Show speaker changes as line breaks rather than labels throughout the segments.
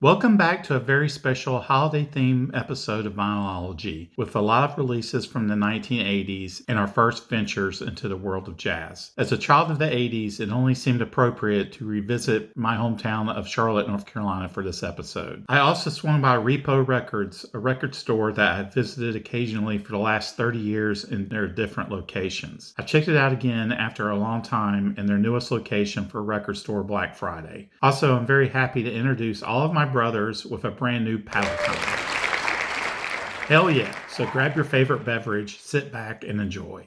Welcome back to a very special holiday-themed episode of Vinylology, with a lot of releases from the 1980s and our first ventures into the world of jazz. As a child of the 80s, it only seemed appropriate to revisit my hometown of Charlotte, North Carolina for this episode. I also swung by Repo Records, a record store that I've visited occasionally for the last 30 years in their different locations. I checked it out again after a long time in their newest location for Record Store Black Friday. Also, I'm very happy to introduce all of my brothers with a brand new Palatine. Hell yeah! So grab your favorite beverage, sit back, and enjoy.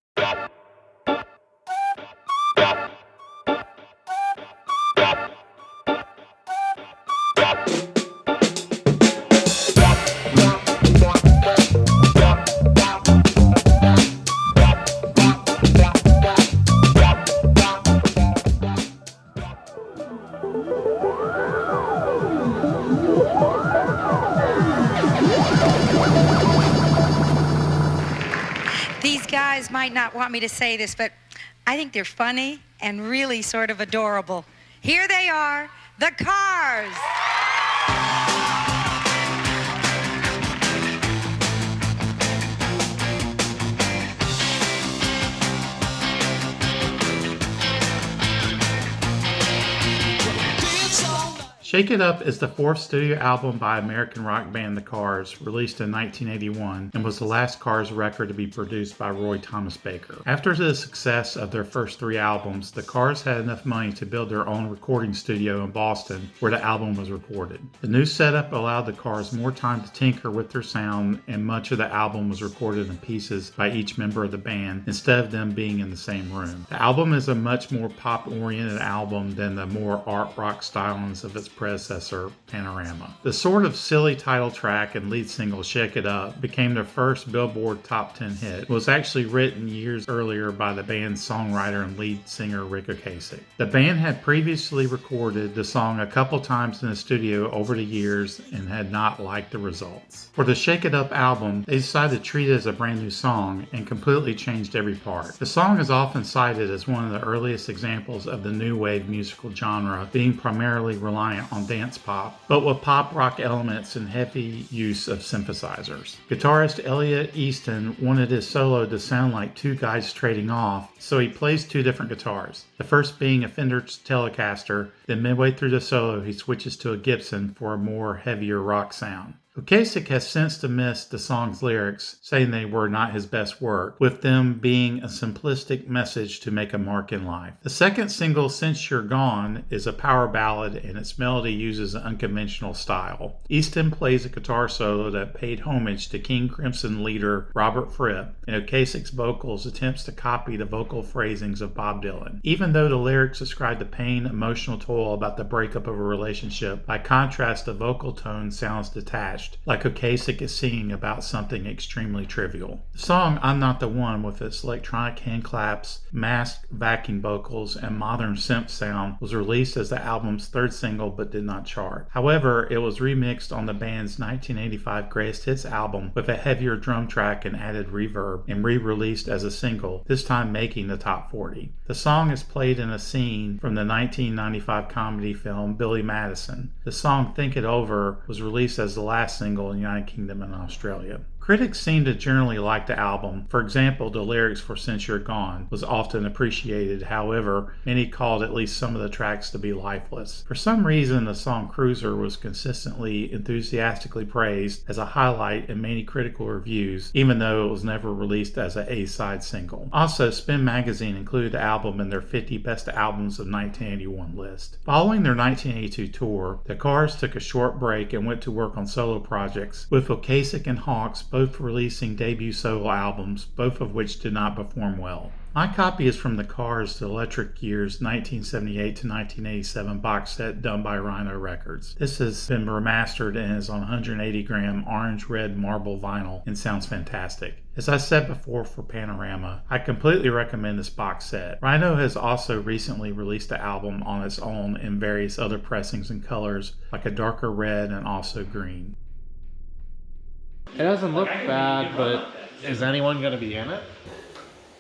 These guys might not want me to say this, but I think they're funny and really sort of adorable. Here they are, the Cars.
Shake It Up is the fourth studio album by American rock band The Cars, released in 1981, and was the last Cars record to be produced by Roy Thomas Baker. After the success of their first three albums, The Cars had enough money to build their own recording studio in Boston, where the album was recorded. The new setup allowed The Cars more time to tinker with their sound, and much of the album was recorded in pieces by each member of the band, instead of them being in the same room. The album is a much more pop-oriented album than the more art rock stylings of its predecessor, Panorama. The sort of silly title track and lead single Shake It Up became their first Billboard Top 10 hit. It was actually written years earlier by the band's songwriter and lead singer Rick Ocasek. The band had previously recorded the song a couple times in the studio over the years and had not liked the results. For the Shake It Up album, they decided to treat it as a brand new song and completely changed every part. The song is often cited as one of the earliest examples of the new wave musical genre, being primarily reliant on dance pop, but with pop rock elements and heavy use of synthesizers. Guitarist Elliot Easton wanted his solo to sound like two guys trading off, so he plays two different guitars. The first being a Fender Telecaster, then midway through the solo he switches to a Gibson for a more heavier rock sound. Ocasek has since dismissed the song's lyrics, saying they were not his best work, with them being a simplistic message to make a mark in life. The second single, Since You're Gone, is a power ballad and its melody uses an unconventional style. Easton plays a guitar solo that paid homage to King Crimson leader Robert Fripp, and Ocasek's vocals attempts to copy the vocal phrasings of Bob Dylan. Even though the lyrics describe the pain, emotional toll about the breakup of a relationship, by contrast the vocal tone sounds detached, like Ocasek is singing about something extremely trivial. The song I'm Not the One, with its electronic hand claps, masked backing vocals, and modern synth sound, was released as the album's third single but did not chart. However, it was remixed on the band's 1985 Greatest Hits album with a heavier drum track and added reverb, and re-released as a single, this time making the top 40. The song is played in a scene from the 1995 comedy film Billy Madison. The song Think It Over was released as the last single in the United Kingdom and Australia. Critics seem to generally like the album. For example, the lyrics for Since You're Gone was often appreciated. However, many called at least some of the tracks to be lifeless. For some reason, the song Cruiser was consistently enthusiastically praised as a highlight in many critical reviews, even though it was never released as an A-side single. Also, Spin Magazine included the album in their 50 Best Albums of 1981 list. Following their 1982 tour, the Cars took a short break and went to work on solo projects, with Ocasek and Hawkes both releasing debut solo albums, both of which did not perform well. My copy is from the Cars to Electric Year's 1978 to 1987 box set done by Repo Records. This has been remastered and is on 180 gram orange-red marble vinyl and sounds fantastic. As I said before for Panorama, I completely recommend this box set. Repo has also recently released the album on its own in various other pressings and colors, like a darker red and also green.
It doesn't look bad, but is anyone going to be in it?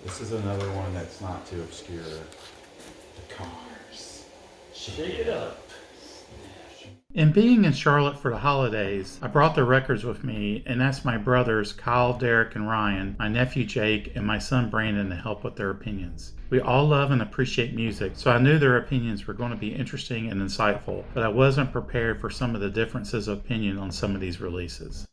This is another one that's not too obscure. The Cars. Shake it up. In being in Charlotte for the holidays, I brought the records with me and asked my brothers Kyle, Derek, and Ryan, my nephew Jake, and my son Brandon to help with their opinions. We all love and appreciate music, so I knew their opinions were going to be interesting and insightful, but I wasn't prepared for some of the differences of opinion on some of these releases.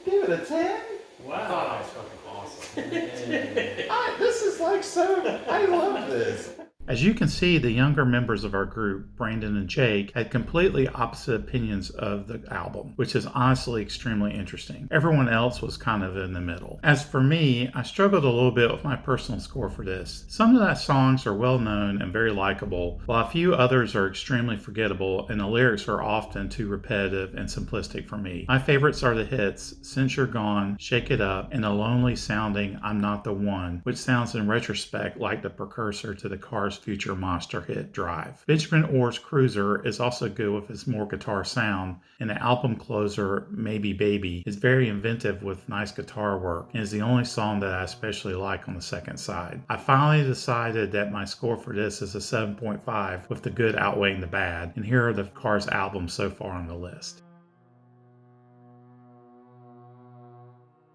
Give it a 10?
Wow. I thought that was fucking awesome.
This is like so. I love this.
As you can see, the younger members of our group, Brandon and Jake, had completely opposite opinions of the album, which is honestly extremely interesting. Everyone else was kind of in the middle. As for me, I struggled a little bit with my personal score for this. Some of the songs are well known and very likable, while a few others are extremely forgettable and the lyrics are often too repetitive and simplistic for me. My favorites are the hits Since You're Gone, Shake It Up, and the lonely sounding I'm Not the One, which sounds in retrospect like the precursor to the Cars' future monster hit Drive. Benjamin Orr's Cruiser is also good with its more guitar sound, and the album closer, Maybe Baby, is very inventive with nice guitar work and is the only song that I especially like on the second side. I finally decided that my score for this is a 7.5 with the good outweighing the bad, and here are the Cars albums so far on the list.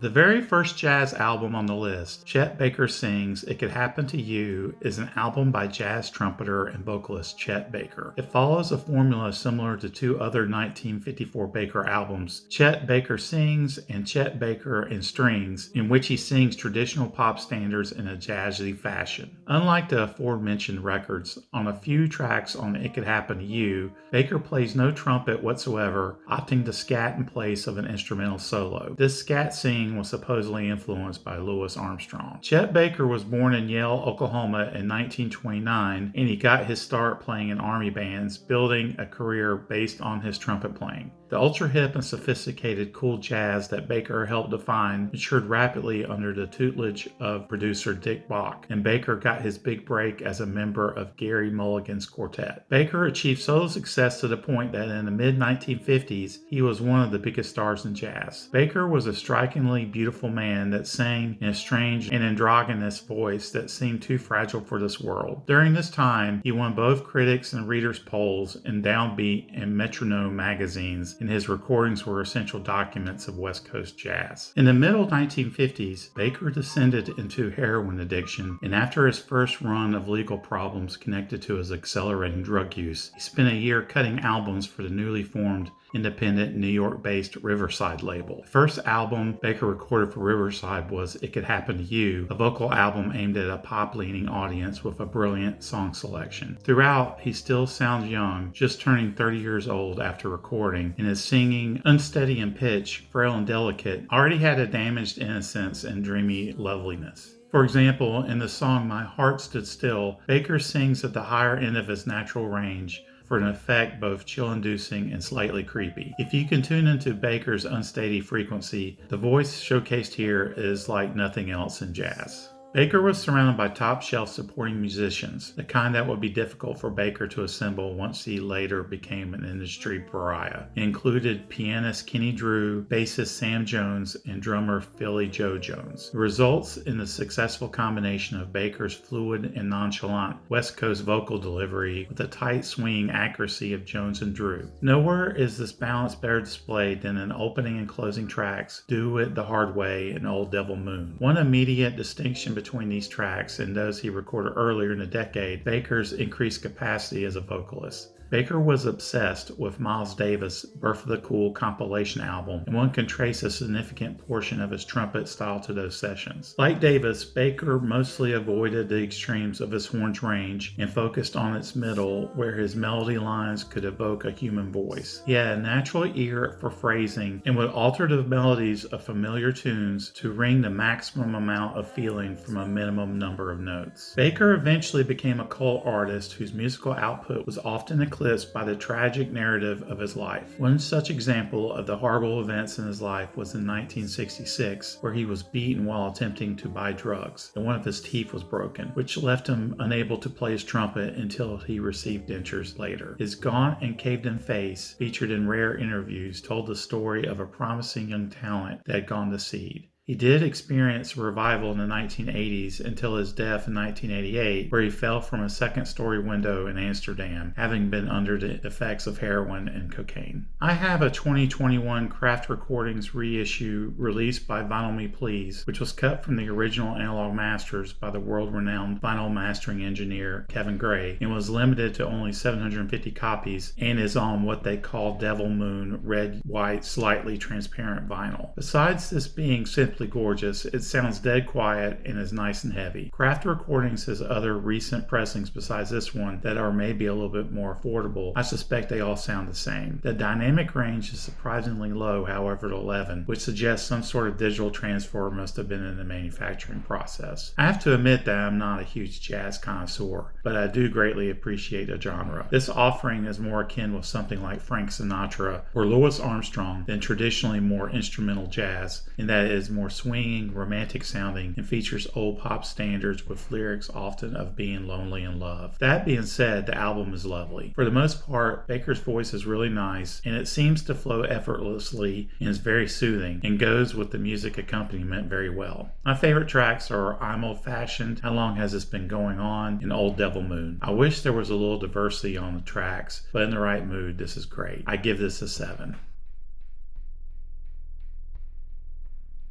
The very first jazz album on the list, Chet Baker Sings It Could Happen to You, is an album by jazz trumpeter and vocalist Chet Baker. It follows a formula similar to two other 1954 Baker albums, Chet Baker Sings and Chet Baker and Strings, in which he sings traditional pop standards in a jazzy fashion. Unlike the aforementioned records, on a few tracks on It Could Happen to You, Baker plays no trumpet whatsoever, opting to scat in place of an instrumental solo. This scat singing was supposedly influenced by Louis Armstrong. Chet Baker was born in Yale, Oklahoma in 1929, and he got his start playing in army bands, building a career based on his trumpet playing. The ultra-hip and sophisticated cool jazz that Baker helped define matured rapidly under the tutelage of producer Dick Bach, and Baker got his big break as a member of Gary Mulligan's quartet. Baker achieved solo success to the point that in the mid-1950s, he was one of the biggest stars in jazz. Baker was a strikingly beautiful man that sang in a strange and androgynous voice that seemed too fragile for this world. During this time, he won both critics and readers' polls in Downbeat and Metronome magazines, and his recordings were essential documents of West Coast jazz. In the middle 1950s, Baker descended into heroin addiction, and after his first run of legal problems connected to his accelerating drug use, he spent a year cutting albums for the newly formed independent New York-based Riverside label. The first album Baker recorded for Riverside was It Could Happen to You, a vocal album aimed at a pop-leaning audience with a brilliant song selection. Throughout, he still sounds young, just turning 30 years old after recording, and his singing, unsteady in pitch, frail and delicate, already had a damaged innocence and dreamy loveliness. For example, in the song My Heart Stood Still, Baker sings at the higher end of his natural range, for an effect both chill-inducing and slightly creepy. If you can tune into Baker's unsteady frequency, the voice showcased here is like nothing else in jazz. Baker was surrounded by top-shelf supporting musicians, the kind that would be difficult for Baker to assemble once he later became an industry pariah. It included pianist Kenny Drew, bassist Sam Jones, and drummer Philly Joe Jones. It results in the successful combination of Baker's fluid and nonchalant West Coast vocal delivery with the tight swinging accuracy of Jones and Drew. Nowhere is this balance better displayed than in opening and closing tracks, Do It the Hard Way and Old Devil Moon. One immediate distinction between these tracks and those he recorded earlier in the decade, Baker's increased capacity as a vocalist. Baker was obsessed with Miles Davis' Birth of the Cool compilation album, and one can trace a significant portion of his trumpet style to those sessions. Like Davis, Baker mostly avoided the extremes of his horn's range and focused on its middle, where his melody lines could evoke a human voice. He had a natural ear for phrasing and would alter the melodies of familiar tunes to wring the maximum amount of feeling from a minimum number of notes. Baker eventually became a cult artist whose musical output was often eclipsed by the tragic narrative of his life. One such example of the horrible events in his life was in 1966, where he was beaten while attempting to buy drugs, and one of his teeth was broken, which left him unable to play his trumpet until he received dentures later. His gaunt and caved-in face, featured in rare interviews, told the story of a promising young talent that had gone to seed. He did experience revival in the 1980s until his death in 1988, where he fell from a second-story window in Amsterdam, having been under the effects of heroin and cocaine. I have a 2021 Craft Recordings reissue released by Vinyl Me Please, which was cut from the original analog masters by the world-renowned vinyl mastering engineer Kevin Gray, and was limited to only 750 copies and is on what they call Devil Moon red, white, slightly transparent vinyl. Besides this being simply gorgeous, it sounds dead quiet and is nice and heavy. Craft Recordings has other recent pressings besides this one that are maybe a little bit more affordable. I suspect they all sound the same. The dynamic range is surprisingly low, however, at 11, which suggests some sort of digital transfer must have been in the manufacturing process. I have to admit that I'm not a huge jazz connoisseur, but I do greatly appreciate the genre. This offering is more akin with something like Frank Sinatra or Louis Armstrong than traditionally more instrumental jazz, in that it is more swinging, romantic sounding, and features old pop standards with lyrics often of being lonely in love. That being said, the album is lovely. For the most part, Baker's voice is really nice, and it seems to flow effortlessly and is very soothing, and goes with the music accompaniment very well. My favorite tracks are I'm Old Fashioned, How Long Has This Been Going On, and Old Devil Moon. I wish there was a little diversity on the tracks, but in the right mood, this is great. I give this a 7.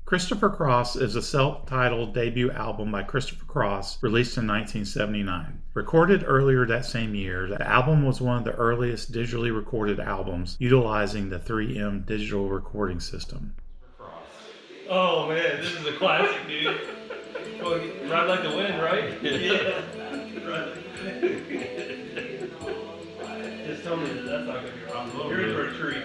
Christopher Cross is a self-titled debut album by Christopher Cross, released in 1979. Recorded earlier that same year, the album was one of the earliest digitally recorded albums utilizing the 3M digital recording system.
Oh man, this is a classic, dude. Well, Ride Like the Wind, right? Yeah. Just tell me that's not going to be wrong. You're in for a treat.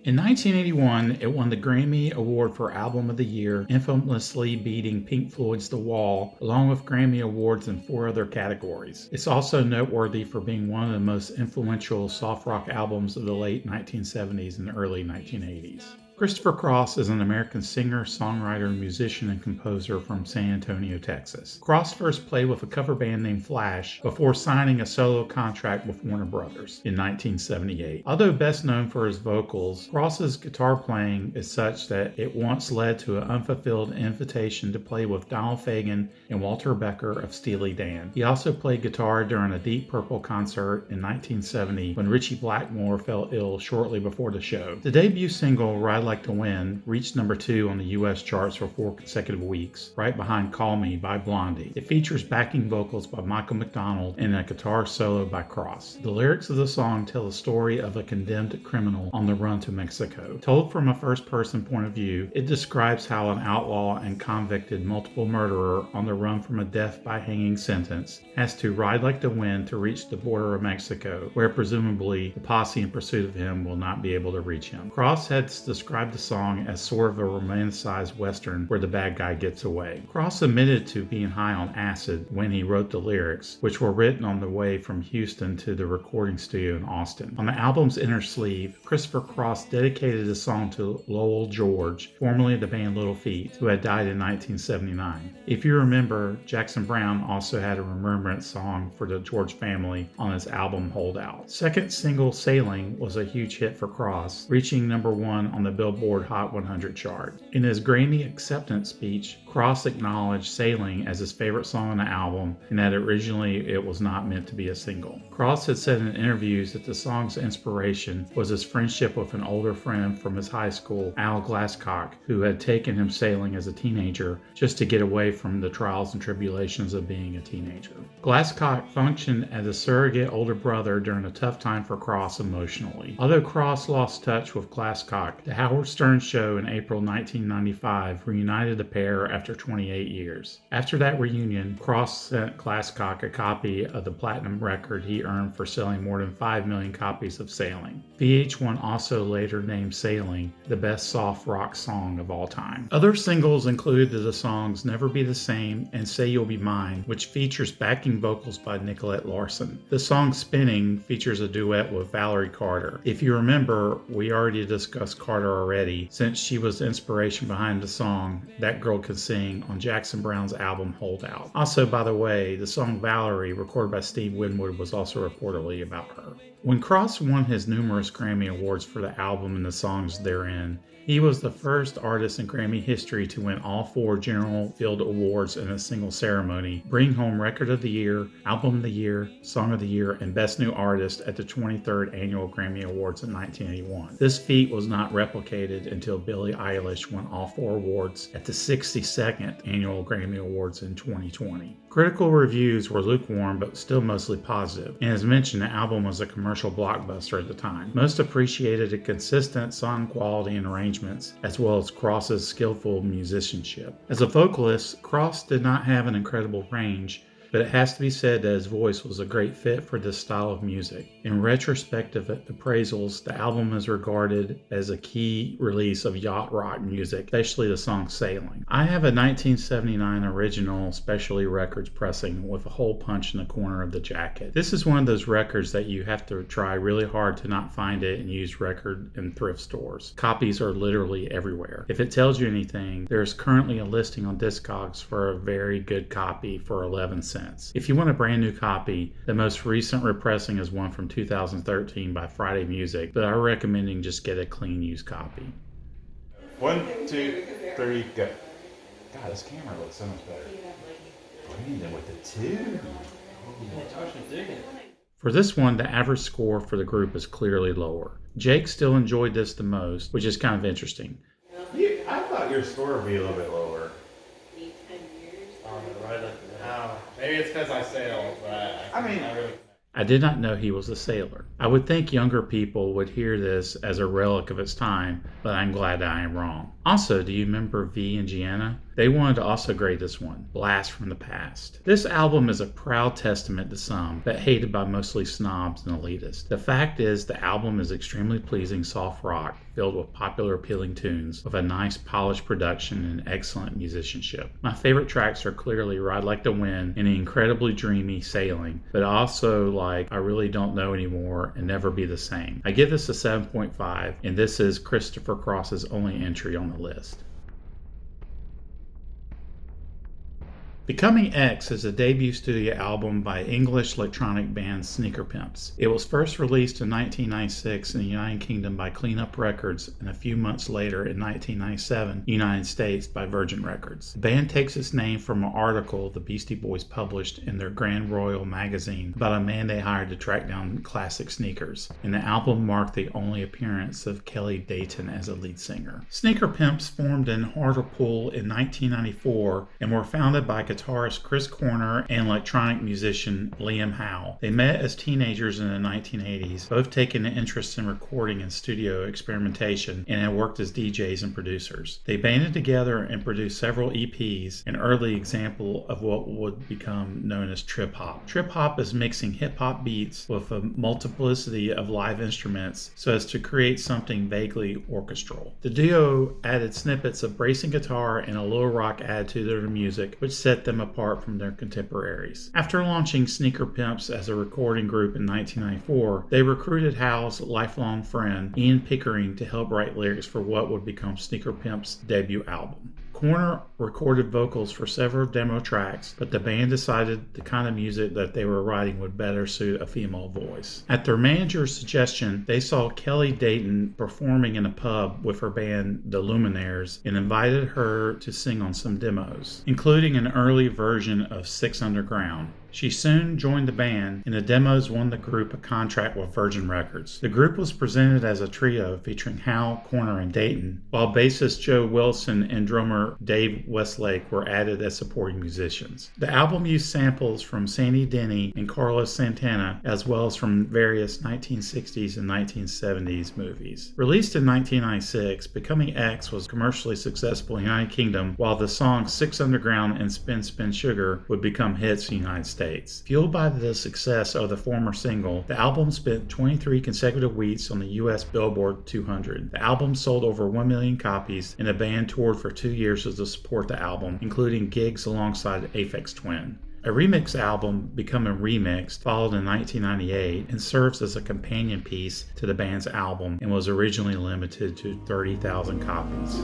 In 1981, it won the Grammy Award for Album of the Year, infamously beating Pink Floyd's The Wall, along with Grammy Awards in 4 other categories. It's also noteworthy for being one of the most influential soft rock albums of the late 1970s and early 1980s. Christopher Cross is an American singer, songwriter, musician, and composer from San Antonio, Texas. Cross first played with a cover band named Flash before signing a solo contract with Warner Brothers in 1978. Although best known for his vocals, Cross's guitar playing is such that it once led to an unfulfilled invitation to play with Donald Fagen and Walter Becker of Steely Dan. He also played guitar during a Deep Purple concert in 1970 when Ritchie Blackmore fell ill shortly before the show. The debut single, Ride Like the Wind, reached number 2 on the US charts for 4 consecutive weeks, right behind Call Me by Blondie. It features backing vocals by Michael McDonald and a guitar solo by Cross. The lyrics of the song tell the story of a condemned criminal on the run to Mexico. Told from a first-person point of view, it describes how an outlaw and convicted multiple murderer on the run from a death by hanging sentence has to ride like the wind to reach the border of Mexico, where presumably the posse in pursuit of him will not be able to reach him. Cross has described the song as sort of a romanticized western where the bad guy gets away. Cross admitted to being high on acid when he wrote the lyrics, which were written on the way from Houston to the recording studio in Austin. On the album's inner sleeve, Christopher Cross dedicated the song to Lowell George, formerly of the band Little Feat, who had died in 1979. If you remember, Jackson Browne also had a remembrance song for the George family on his album Holdout. Second single, Sailing, was a huge hit for Cross, reaching number 1 on the Billboard Hot 100 chart. In his Grammy acceptance speech, Cross acknowledged Sailing as his favorite song on the album and that originally it was not meant to be a single. Cross had said in interviews that the song's inspiration was his friendship with an older friend from his high school, Al Glasscock, who had taken him sailing as a teenager just to get away from the trials and tribulations of being a teenager. Glasscock functioned as a surrogate older brother during a tough time for Cross emotionally. Although Cross lost touch with Glasscock, the Howard Stern Show in April 1995 reunited the pair after 28 years. After that reunion, Cross sent Glasscock a copy of the platinum record he earned for selling more than 5 million copies of Sailing. VH1 also later named Sailing the best soft rock song of all time. Other singles included the songs Never Be the Same and Say You'll Be Mine, which features backing vocals by Nicolette Larson. The song Spinning features a duet with Valerie Carter. If you remember, we already discussed Carter already, since she was the inspiration behind the song That Girl Can Sing on Jackson Browne's album Holdout. Also, by the way, the song Valerie, recorded by Steve Winwood, was also reportedly about her. When Cross won his numerous Grammy Awards for the album and the songs therein, he was the first artist in Grammy history to win all 4 General Field Awards in a single ceremony, bringing home Record of the Year, Album of the Year, Song of the Year, and Best New Artist at the 23rd Annual Grammy Awards in 1981. This feat was not replicated until Billie Eilish won all 4 awards at the 62nd Annual Grammy Awards in 2020. Critical reviews were lukewarm but still mostly positive, and as mentioned, the album was a commercial blockbuster at the time. Most appreciated a consistent song quality and arrangements, as well as Cross's skillful musicianship. As a vocalist, Cross did not have an incredible range, but it has to be said that his voice was a great fit for this style of music. In retrospective appraisals, the album is regarded as a key release of yacht rock music, especially the song Sailing. I have a 1979 original Specialty Records pressing with a hole punch in the corner of the jacket. This is one of those records that you have to try really hard to not find it in used record and thrift stores. Copies are literally everywhere. If it tells you anything, there's currently a listing on Discogs for a very good copy for 11 cents. If you want a brand new copy, the most recent repressing is one from 2013 by Friday Music, but I'm recommending just get a clean used copy.
1, 2, 3, go. God, this camera looks so much better. Brandon with the 2.
For this one, the average score for the group is clearly lower. Jake still enjoyed this the most, which is kind of interesting.
I thought your score would be a little bit lower.
Maybe it's because I sailed, but
I did not know he was a sailor. I would think younger people would hear this as a relic of its time, but I'm glad I am wrong. Also, do you remember V and Gianna? They wanted to also grade this one, Blast from the Past. This album is a proud testament to some, but hated by mostly snobs and elitists. The fact is, the album is extremely pleasing soft rock, filled with popular appealing tunes, with a nice polished production and excellent musicianship. My favorite tracks are clearly Ride Like the Wind and the incredibly dreamy Sailing, but also like I Really Don't Know Anymore and Never Be the Same. I give this a 7.5, and this is Christopher Cross's only entry on the list. Becoming X is a debut studio album by English electronic band Sneaker Pimps. It was first released in 1996 in the United Kingdom by Cleanup Records and a few months later in 1997 United States by Virgin Records. The band takes its name from an article the Beastie Boys published in their Grand Royal magazine about a man they hired to track down classic sneakers, and the album marked the only appearance of Kelly Dayton as a lead singer. Sneaker Pimps formed in Hartlepool in 1994 and were founded by guitarist Chris Corner and electronic musician Liam Howe. They met as teenagers in the 1980s, both taking an interest in recording and studio experimentation, and had worked as DJs and producers. They banded together and produced several EPs, an early example of what would become known as trip hop. Trip hop is mixing hip hop beats with a multiplicity of live instruments so as to create something vaguely orchestral. The duo added snippets of bracing guitar and a low rock attitude to their music, which set them apart from their contemporaries. After launching Sneaker Pimps as a recording group in 1994, they recruited Howe's lifelong friend Ian Pickering to help write lyrics for what would become Sneaker Pimps' debut album. Corner recorded vocals for several demo tracks, but the band decided the kind of music that they were writing would better suit a female voice. At their manager's suggestion, they saw Kelly Dayton performing in a pub with her band The Luminaires and invited her to sing on some demos, including an early version of Six Underground. She soon joined the band, and the demos won the group a contract with Virgin Records. The group was presented as a trio featuring Howe, Corner, and Dayton, while bassist Joe Wilson and drummer Dave Westlake were added as supporting musicians. The album used samples from Sandy Denny and Carlos Santana, as well as from various 1960s and 1970s movies. Released in 1996, Becoming X was commercially successful in the United Kingdom, while the songs Six Underground and Spin Spin Sugar would become hits in the United States. Fueled by the success of the former single, the album spent 23 consecutive weeks on the US Billboard 200. The album sold over 1 million copies, and the band toured for 2 years to support the album, including gigs alongside Aphex Twin. A remix album, Becoming Remixed, followed in 1998 and serves as a companion piece to the band's album and was originally limited to 30,000 copies.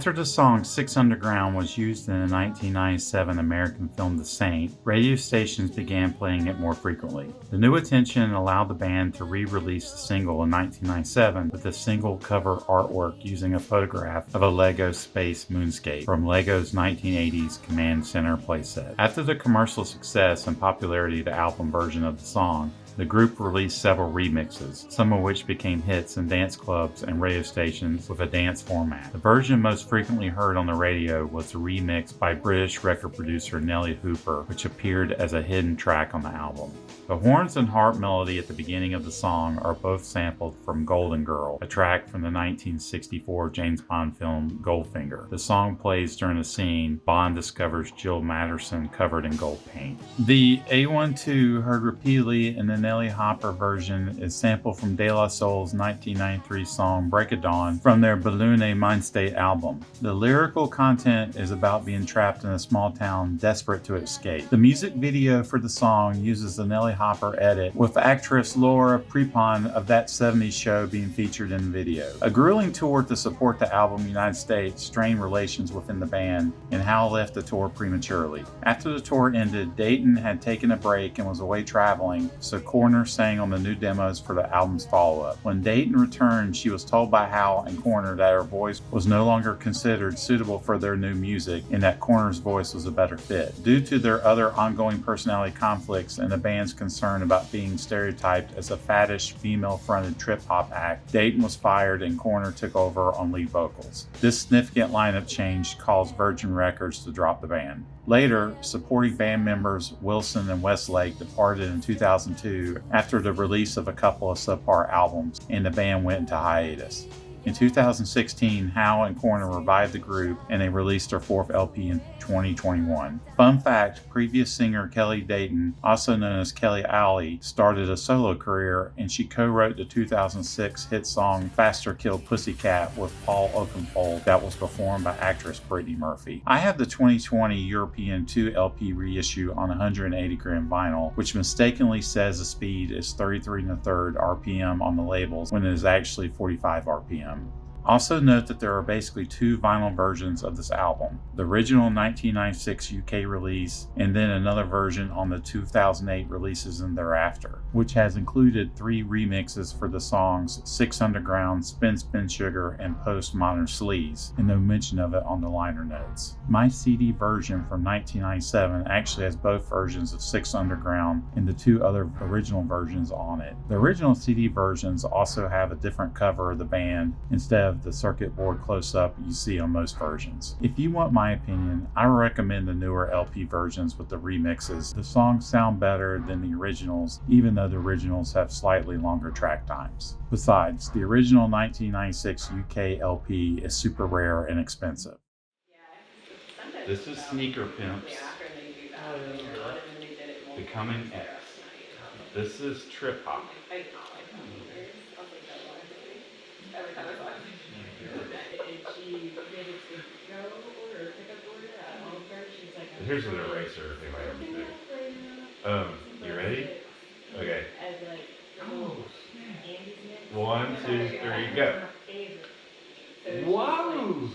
After the song Six Underground was used in the 1997 American film The Saint, radio stations began playing it more frequently. The new attention allowed the band to re-release the single in 1997 with a single cover artwork using a photograph of a Lego space moonscape from Lego's 1980s Command Center playset. After the commercial success and popularity of the album version of the song, the group released several remixes, some of which became hits in dance clubs and radio stations with a dance format. The version most frequently heard on the radio was the remix by British record producer Nellie Hooper, which appeared as a hidden track on the album. The horns and harp melody at the beginning of the song are both sampled from Golden Girl, a track from the 1964 James Bond film Goldfinger. The song plays during a scene Bond discovers Jill Matterson covered in gold paint. The A12 heard repeatedly in the Nellie Hooper version is sampled from De La Soul's 1993 song Break of Dawn from their Balloon Mind State album. The lyrical content is about being trapped in a small town desperate to escape. The music video for the song uses the Nellie Hooper edit, with actress Laura Prepon of That 70s Show being featured in the video. A grueling tour to support the album in the United States strained relations within the band, and Howe left the tour prematurely. After the tour ended, Dayton had taken a break and was away traveling, so Corner sang on the new demos for the album's follow-up. When Dayton returned, she was told by Howe and Corner that her voice was no longer considered suitable for their new music, and that Corner's voice was a better fit. Due to their other ongoing personality conflicts and the band's concern about being stereotyped as a faddish, female-fronted trip-hop act, Dayton was fired and Corner took over on lead vocals. This significant lineup change caused Virgin Records to drop the band. Later, supporting band members Wilson and Westlake departed in 2002 after the release of a couple of subpar albums, and the band went into hiatus. In 2016, Howe and Corner revived the group and they released their fourth LP in 2021. Fun fact, previous singer Kelly Dayton, also known as Kelly Alley, started a solo career and she co-wrote the 2006 hit song Faster Kill Pussycat with Paul Oakenfold that was performed by actress Brittany Murphy. I have the 2020 European 2 LP reissue on 180 gram vinyl, which mistakenly says the speed is 33 1/3 RPM on the labels when it is actually 45 RPM. Also note that there are basically two vinyl versions of this album, the original 1996 UK release and then another version on the 2008 releases and thereafter, which has included 3 remixes for the songs Six Underground, Spin Spin Sugar, and Postmodern Sleaze, and no mention of it on the liner notes. My CD version from 1997 actually has both versions of Six Underground and the 2 other original versions on it. The original CD versions also have a different cover of the band instead of the circuit board close-up you see on most versions. If you want my opinion, I recommend the newer LP versions with the remixes. The songs sound better than the originals, even though the originals have slightly longer track times. Besides, the original 1996 UK LP is super rare and expensive. This is Sneaker Pimps Becoming X. This is Trip Hop. Here's an eraser if anybody wants to. You ready? Okay. 1, 2, 3, go.
Whoa!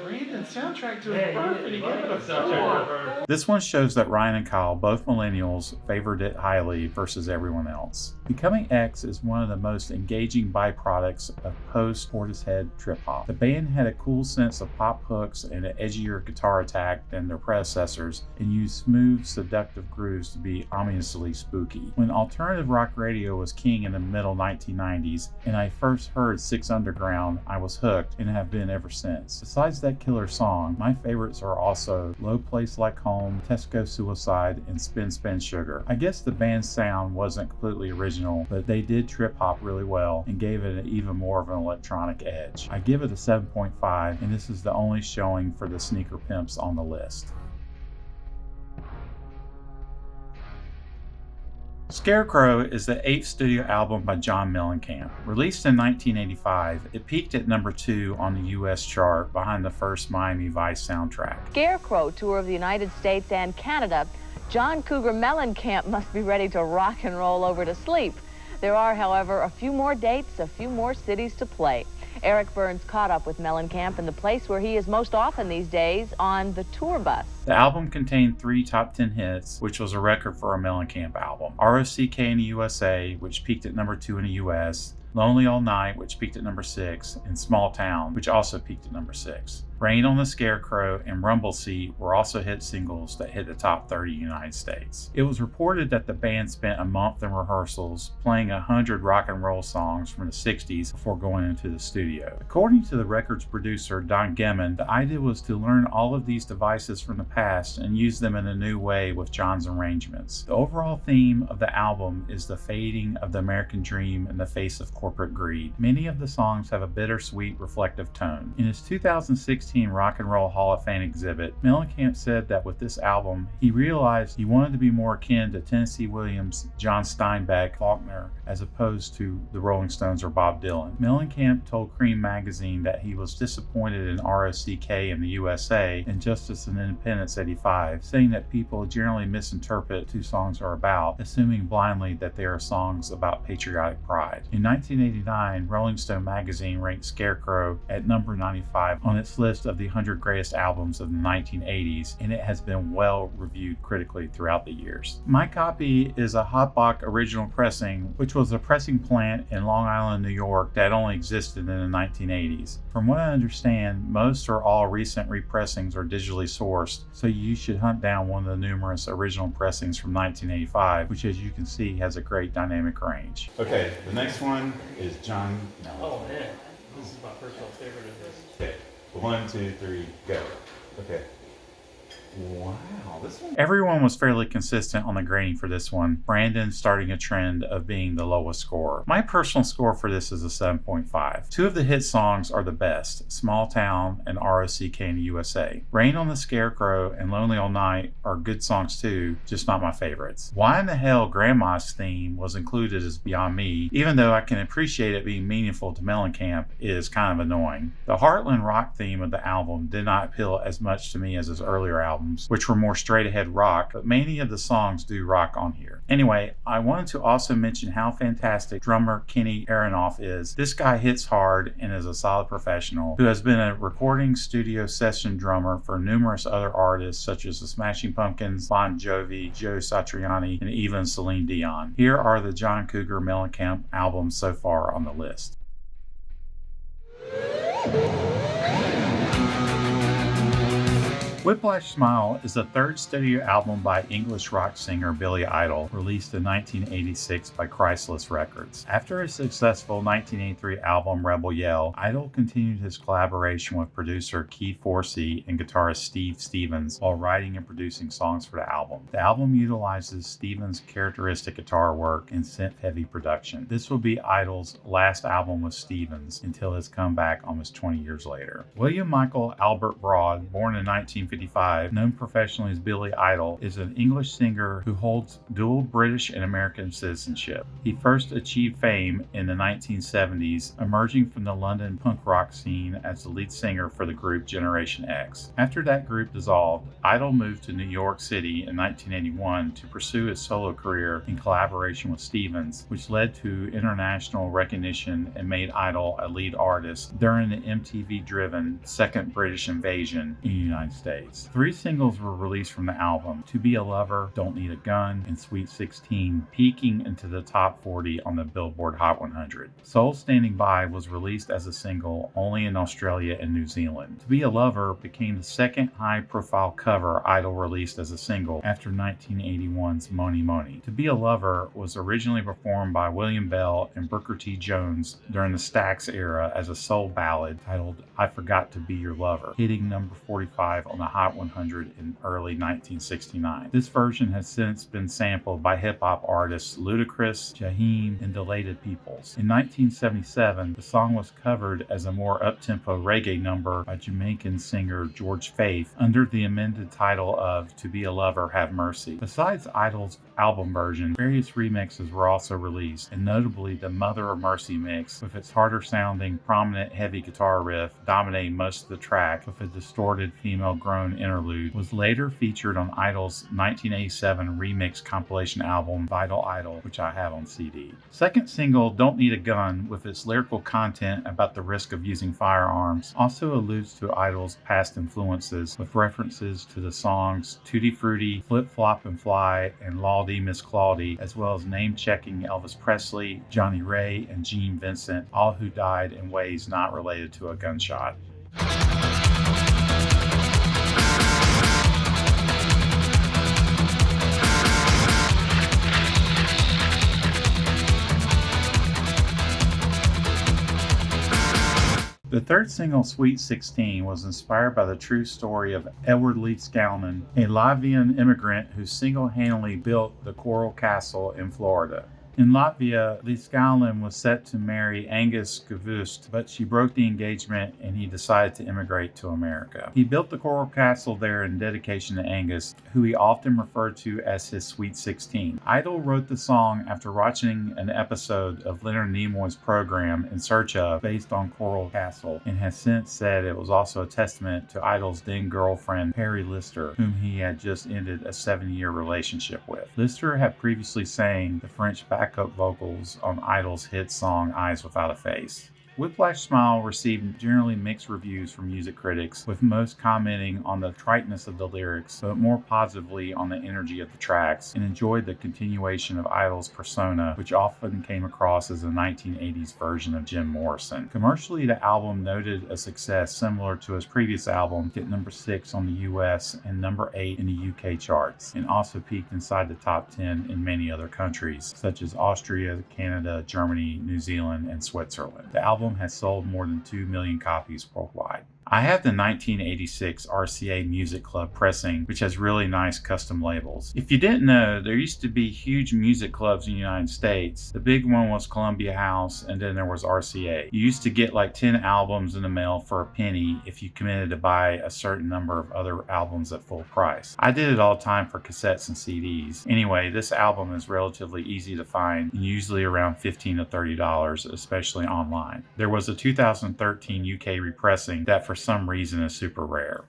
Brandon's soundtrack to his birthday. He gave it a 4.
This one shows that Ryan and Kyle, both millennials, favored it highly versus everyone else. Becoming X is one of the most engaging byproducts of post-Portishead trip-hop. The band had a cool sense of pop hooks and an edgier guitar attack than their predecessors, and used smooth, seductive grooves to be ominously spooky. When alternative rock radio was king in the middle 1990s, and I first heard Six Underground, I was hooked and have been ever since. Besides that killer song, my favorites are also Low Place Like Home, Tesco Suicide, and Spin Spin Sugar. I guess the band's sound wasn't completely original, but they did trip hop really well and gave it an even more of an electronic edge. I give it a 7.5, and this is the only showing for the Sneaker Pimps on the list. Scarecrow is the 8th studio album by John Mellencamp. Released in 1985, it peaked at number 2 on the US chart behind the first Miami Vice soundtrack.
Scarecrow tour of the United States and Canada. John Cougar Mellencamp must be ready to rock and roll over to sleep. There are, however, a few more dates, a few more cities to play. Eric Burns caught up with Mellencamp in the place where he is most often these days, on the tour bus.
The album contained 3 top 10 hits, which was a record for a Mellencamp album. ROCK in the USA, which peaked at number 2 in the US, Lonely All Night, which peaked at number 6, and Small Town, which also peaked at number 6. Rain on the Scarecrow and Rumble Seat were also hit singles that hit the top 30 in the United States. It was reported that the band spent a month in rehearsals playing 100 rock and roll songs from the 60s before going into the studio. According to the record's producer, Don Gemmon, the idea was to learn all of these devices from the past and use them in a new way with John's arrangements. The overall theme of the album is the fading of the American dream in the face of corporate greed. Many of the songs have a bittersweet, reflective tone. In his 2016 Rock and Roll Hall of Fame exhibit, Mellencamp said that with this album, he realized he wanted to be more akin to Tennessee Williams, John Steinbeck, Faulkner, as opposed to the Rolling Stones or Bob Dylan. Mellencamp told Cream magazine that he was disappointed in ROCK in the USA and Justice and Independence 85, saying that people generally misinterpret what 2 songs are about, assuming blindly that they are songs about patriotic pride. In 1989, Rolling Stone magazine ranked Scarecrow at number 95 on its list of the 100 greatest albums of the 1980s, and it has been well reviewed critically throughout the years. My copy is a Hotbox original pressing, which was a pressing plant in Long Island, New York that only existed in the 1980s. From what I understand, most or all recent repressings are digitally sourced, so you should hunt down one of the numerous original pressings from 1985, which, as you can see, has a great dynamic range.
Okay, the next one is John.
Oh man, this is my personal favorite of this.
Okay, 1, 2, 3, go. Okay. Wow, this one.
Everyone was fairly consistent on the grading for this one, Brandon starting a trend of being the lowest score. My personal score for this is a 7.5. 2 of the hit songs are the best, Small Town and ROCK in the USA. Rain on the Scarecrow and Lonely All Night are good songs too, just not my favorites. Why in the hell Grandma's theme was included is beyond me, even though I can appreciate it being meaningful to Mellencamp, it is kind of annoying. The Heartland rock theme of the album did not appeal as much to me as his earlier albums, which were more straight ahead rock, but many of the songs do rock on here. Anyway, I wanted to also mention how fantastic drummer Kenny Aronoff is. This guy hits hard and is a solid professional who has been a recording studio session drummer for numerous other artists such as the Smashing Pumpkins, Bon Jovi, Joe Satriani, and even Celine Dion. Here are the John Cougar Mellencamp albums so far on the list. Whiplash Smile is the 3rd studio album by English rock singer Billy Idol, released in 1986 by Chrysalis Records. After a successful 1983 album Rebel Yell, Idol continued his collaboration with producer Keith Forsey and guitarist Steve Stevens while writing and producing songs for the album. The album utilizes Stevens' characteristic guitar work and synth-heavy production. This will be Idol's last album with Stevens until his comeback almost 20 years later. William Michael Albert Broad, born in 1955, known professionally as Billy Idol, is an English singer who holds dual British and American citizenship. He first achieved fame in the 1970s, emerging from the London punk rock scene as the lead singer for the group Generation X. After that group dissolved, Idol moved to New York City in 1981 to pursue his solo career in collaboration with Stevens, which led to international recognition and made Idol a lead artist during the MTV-driven Second British Invasion in the United States. 3 singles were released from the album: To Be a Lover, Don't Need a Gun, and Sweet 16, peaking into the top 40 on the Billboard Hot 100. Soul Standing By was released as a single only in Australia and New Zealand. To Be a Lover became the 2nd high-profile cover Idol released as a single after 1981's Money Money. To Be a Lover was originally performed by William Bell and Booker T. Jones during the Stax era as a soul ballad titled I Forgot to Be Your Lover, hitting number 45 on the Hot 100 in early 1969. This version has since been sampled by hip-hop artists Ludacris, Jaheim, and Delated Peoples. In 1977, the song was covered as a more up-tempo reggae number by Jamaican singer George Faith under the amended title of To Be a Lover, Have Mercy. Besides Idol's album version, various remixes were also released, and notably the Mother of Mercy mix, with its harder-sounding, prominent heavy guitar riff dominating most of the track with a distorted female groan saxophone interlude, was later featured on Idol's 1987 remix compilation album Vital Idol, which I have on CD. Second single, Don't Need a Gun, with its lyrical content about the risk of using firearms, also alludes to Idol's past influences with references to the songs Tutti Frutti, Flip Flop and Fly, and Lawdy Miss Clawdy, as well as name-checking Elvis Presley, Johnny Ray, and Gene Vincent, all who died in ways not related to a gunshot. The third single, Sweet 16, was inspired by the true story of Edward Lee Scalman, a Latvian immigrant who single-handedly built the Coral Castle in Florida. In Latvia, Lee Scalman was set to marry Angus Gavust, but she broke the engagement and he decided to immigrate to America. He built the Coral Castle there in dedication to Angus, who he often referred to as his Sweet 16. Idol wrote the song after watching an episode of Leonard Nimoy's program In Search Of, based on Coral Castle, and has since said it was also a testament to Idol's then girlfriend, Perry Lister, whom he had just ended a 7-year relationship with. Lister had previously sang the French backup vocals on Idol's hit song Eyes Without a Face. Whiplash Smile received generally mixed reviews from music critics, with most commenting on the triteness of the lyrics, but more positively on the energy of the tracks, and enjoyed the continuation of Idol's persona, which often came across as a 1980s version of Jim Morrison. Commercially, the album noted a success similar to his previous album, hit number 6 on the US and number 8 in the UK charts, and also peaked inside the top 10 in many other countries, such as Austria, Canada, Germany, New Zealand, and Switzerland. The album has sold more than 2 million copies worldwide. I have the 1986 RCA Music Club pressing, which has really nice custom labels. If you didn't know, there used to be huge music clubs in the United States. The big one was Columbia House, and then there was RCA. You used to get like 10 albums in the mail for a penny if you committed to buy a certain number of other albums at full price. I did it all the time for cassettes and CDs. Anyway, this album is relatively easy to find, and usually around $15 to $30, especially online. There was a 2013 UK repressing that for some reason is super rare.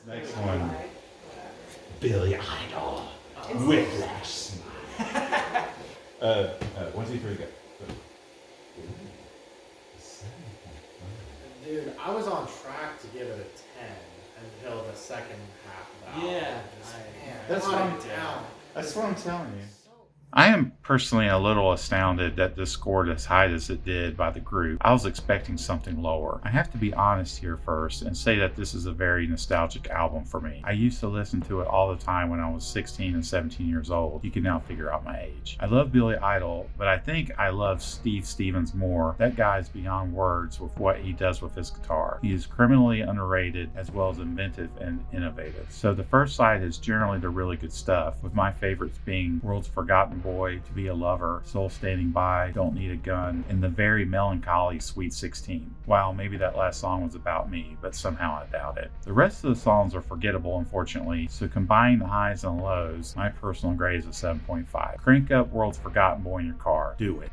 Next one, Billy Idol, Whiplash. 1, 2, 3, go.
Dude, I was on track to give it a 10 until the second half of the album.
Yeah.
That's
what I'm
down. That's what I'm telling you.
I am personally a little astounded that this scored as high as it did by the group. I was expecting something lower. I have to be honest here first and say that this is a very nostalgic album for me. I used to listen to it all the time when I was 16 and 17 years old. You can now figure out my age. I love Billy Idol, but I think I love Steve Stevens more. That guy is beyond words with what he does with his guitar. He is criminally underrated as well as inventive and innovative. So the first side is generally the really good stuff, with my favorites being World's Forgotten Boy, To Be a Lover, Soul Standing By, Don't Need a Gun, and the very melancholy Sweet 16. Wow, maybe that last song was about me, but somehow I doubt it. The rest of the songs are forgettable, unfortunately, so combining the highs and lows, my personal grade is a 7.5. Crank up World's Forgotten Boy in your car. Do it.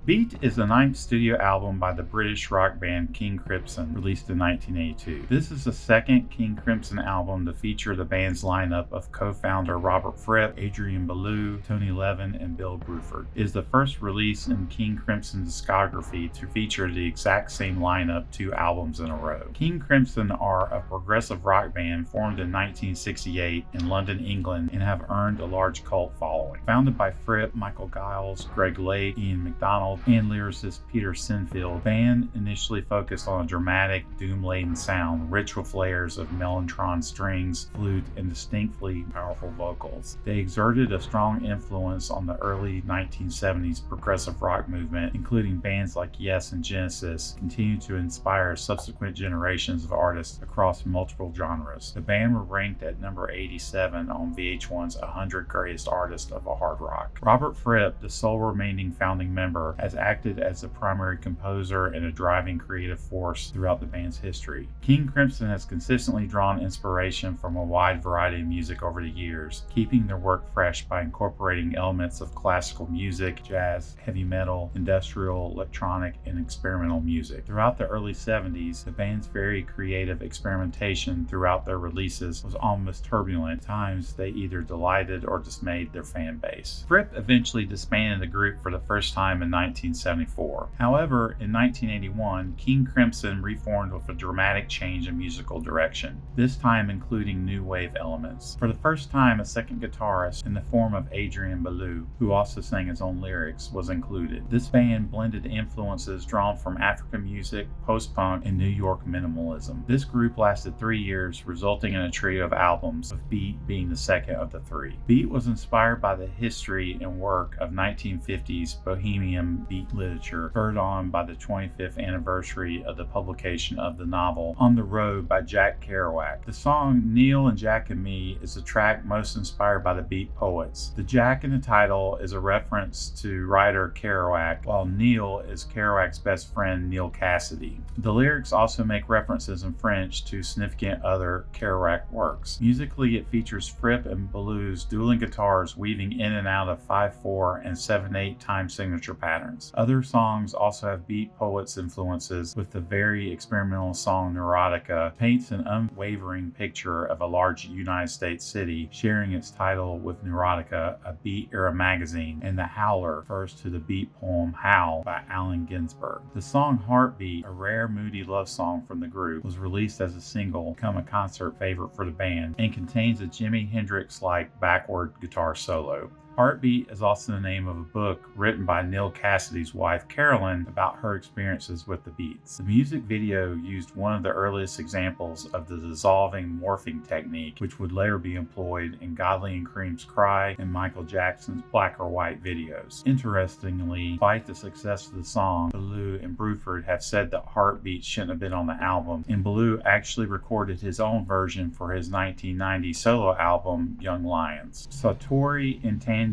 Beat is the 9th studio album by the British rock band King Crimson, released in 1982. This is the second King Crimson album to feature the band's lineup of co-founder Robert Fripp, Adrian Belew, Tony Levin, and Bill Bruford. It is the first release in King Crimson's discography to feature the exact same lineup 2 albums in a row. King Crimson are a progressive rock band formed in 1968 in London, England, and have earned a large cult following. Founded by Fripp, Michael Giles, Greg Lake, Ian MacDonald, and lyricist Peter Sinfield, the band initially focused on a dramatic, doom-laden sound, rich with layers of mellotron strings, flute, and distinctly powerful vocals. They exerted a strong influence on the early 1970s progressive rock movement, including bands like Yes and Genesis, continued to inspire subsequent generations of artists across multiple genres. The band were ranked at number 87 on VH1's 100 Greatest Artists of Hard Rock. Robert Fripp, the sole remaining founding member, has acted as the primary composer and a driving creative force throughout the band's history. King Crimson has consistently drawn inspiration from a wide variety of music over the years, keeping their work fresh by incorporating elements of classical music, jazz, heavy metal, industrial, electronic, and experimental music. Throughout the early 70s, the band's very creative experimentation throughout their releases was almost turbulent. At times, they either delighted or dismayed their fan base. Fripp eventually disbanded the group for the first time in 1974. However, in 1981, King Crimson reformed with a dramatic change in musical direction, this time including new wave elements. For the first time, a second guitarist in the form of Adrian Belew, who also sang his own lyrics, was included. This band blended influences drawn from African music, post-punk, and New York minimalism. This group lasted 3 years, resulting in a trio of albums, with Beat being the second of the three. Beat was inspired by the history and work of 1950s bohemian beat literature, spurred on by the 25th anniversary of the publication of the novel On the Road by Jack Kerouac. The song Neil and Jack and Me is the track most inspired by the Beat poets. The Jack in the title is a reference to writer Kerouac, while Neil is Kerouac's best friend Neil Cassidy. The lyrics also make references in French to significant other Kerouac works. Musically, it features Fripp and Belew's dueling guitars weaving in and out of 5/4 and 7/8 time signature patterns. Other songs also have Beat poets' influences, with the very experimental song Neurotica paints an unwavering picture of a large United States city sharing its title with Neurotica, a Beat era magazine, and The Howler refers to the Beat poem Howl by Allen Ginsberg. The song Heartbeat, a rare moody love song from the group, was released as a single, become a concert favorite for the band, and contains a Jimi Hendrix-like backward guitar solo. Heartbeat is also the name of a book written by Neil Cassidy's wife, Carolyn, about her experiences with the Beats. The music video used one of the earliest examples of the dissolving morphing technique, which would later be employed in Godley and Cream's Cry and Michael Jackson's Black or White videos. Interestingly, despite the success of the song, Belew and Bruford have said that Heartbeat shouldn't have been on the album, and Belew actually recorded his own version for his 1990 solo album, Young Lions. Satori in Tangier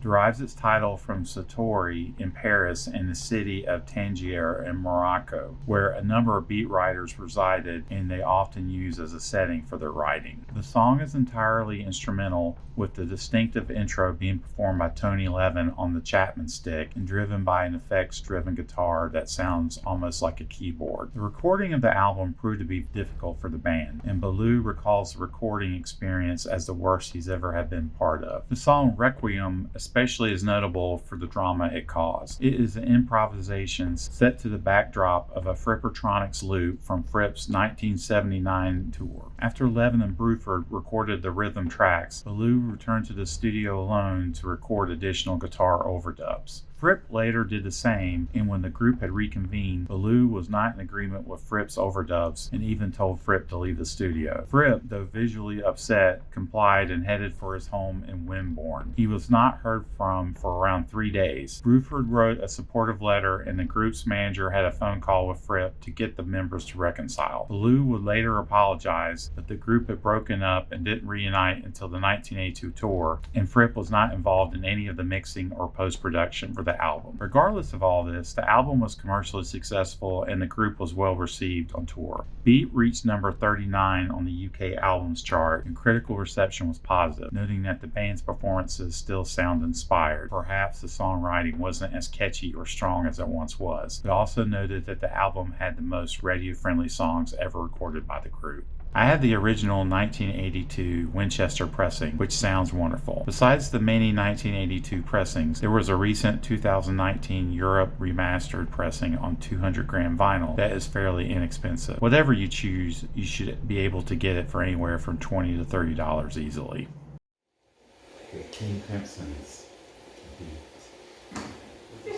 derives its title from Satori in Paris and the city of Tangier in Morocco, where a number of beat writers resided and they often use as a setting for their writing. The song is entirely instrumental, with the distinctive intro being performed by Tony Levin on the Chapman stick and driven by an effects-driven guitar that sounds almost like a keyboard. The recording of the album proved to be difficult for the band, and Belew recalls the recording experience as the worst he's ever had been part of. The song Requiem especially is notable for the drama it caused. It is an improvisation set to the backdrop of a Frippertronics loop from Fripp's 1979 tour. After Levin and Bruford recorded the rhythm tracks, Belew returned to the studio alone to record additional guitar overdubs. Fripp later did the same, and when the group had reconvened, Belew was not in agreement with Fripp's overdubs and even told Fripp to leave the studio. Fripp, though visually upset, complied and headed for his home in Wimborne. He was not heard from for around 3 days. Bruford wrote a supportive letter, and the group's manager had a phone call with Fripp to get the members to reconcile. Belew would later apologize, but the group had broken up and didn't reunite until the 1982 tour, and Fripp was not involved in any of the mixing or post-production for the album. Regardless of all this, the album was commercially successful and the group was well received on tour. Beat reached number 39 on the UK albums chart, and critical reception was positive, noting that the band's performances still sound inspired. Perhaps the songwriting wasn't as catchy or strong as it once was, but also noted that the album had the most radio-friendly songs ever recorded by the group. I have the original 1982 Winchester pressing, which sounds wonderful. Besides the many 1982 pressings, there was a recent 2019 Europe remastered pressing on 200-gram vinyl that is fairly inexpensive. Whatever you choose, you should be able to get it for anywhere from $20 to $30 easily.
Okay, King Crimson's Beat.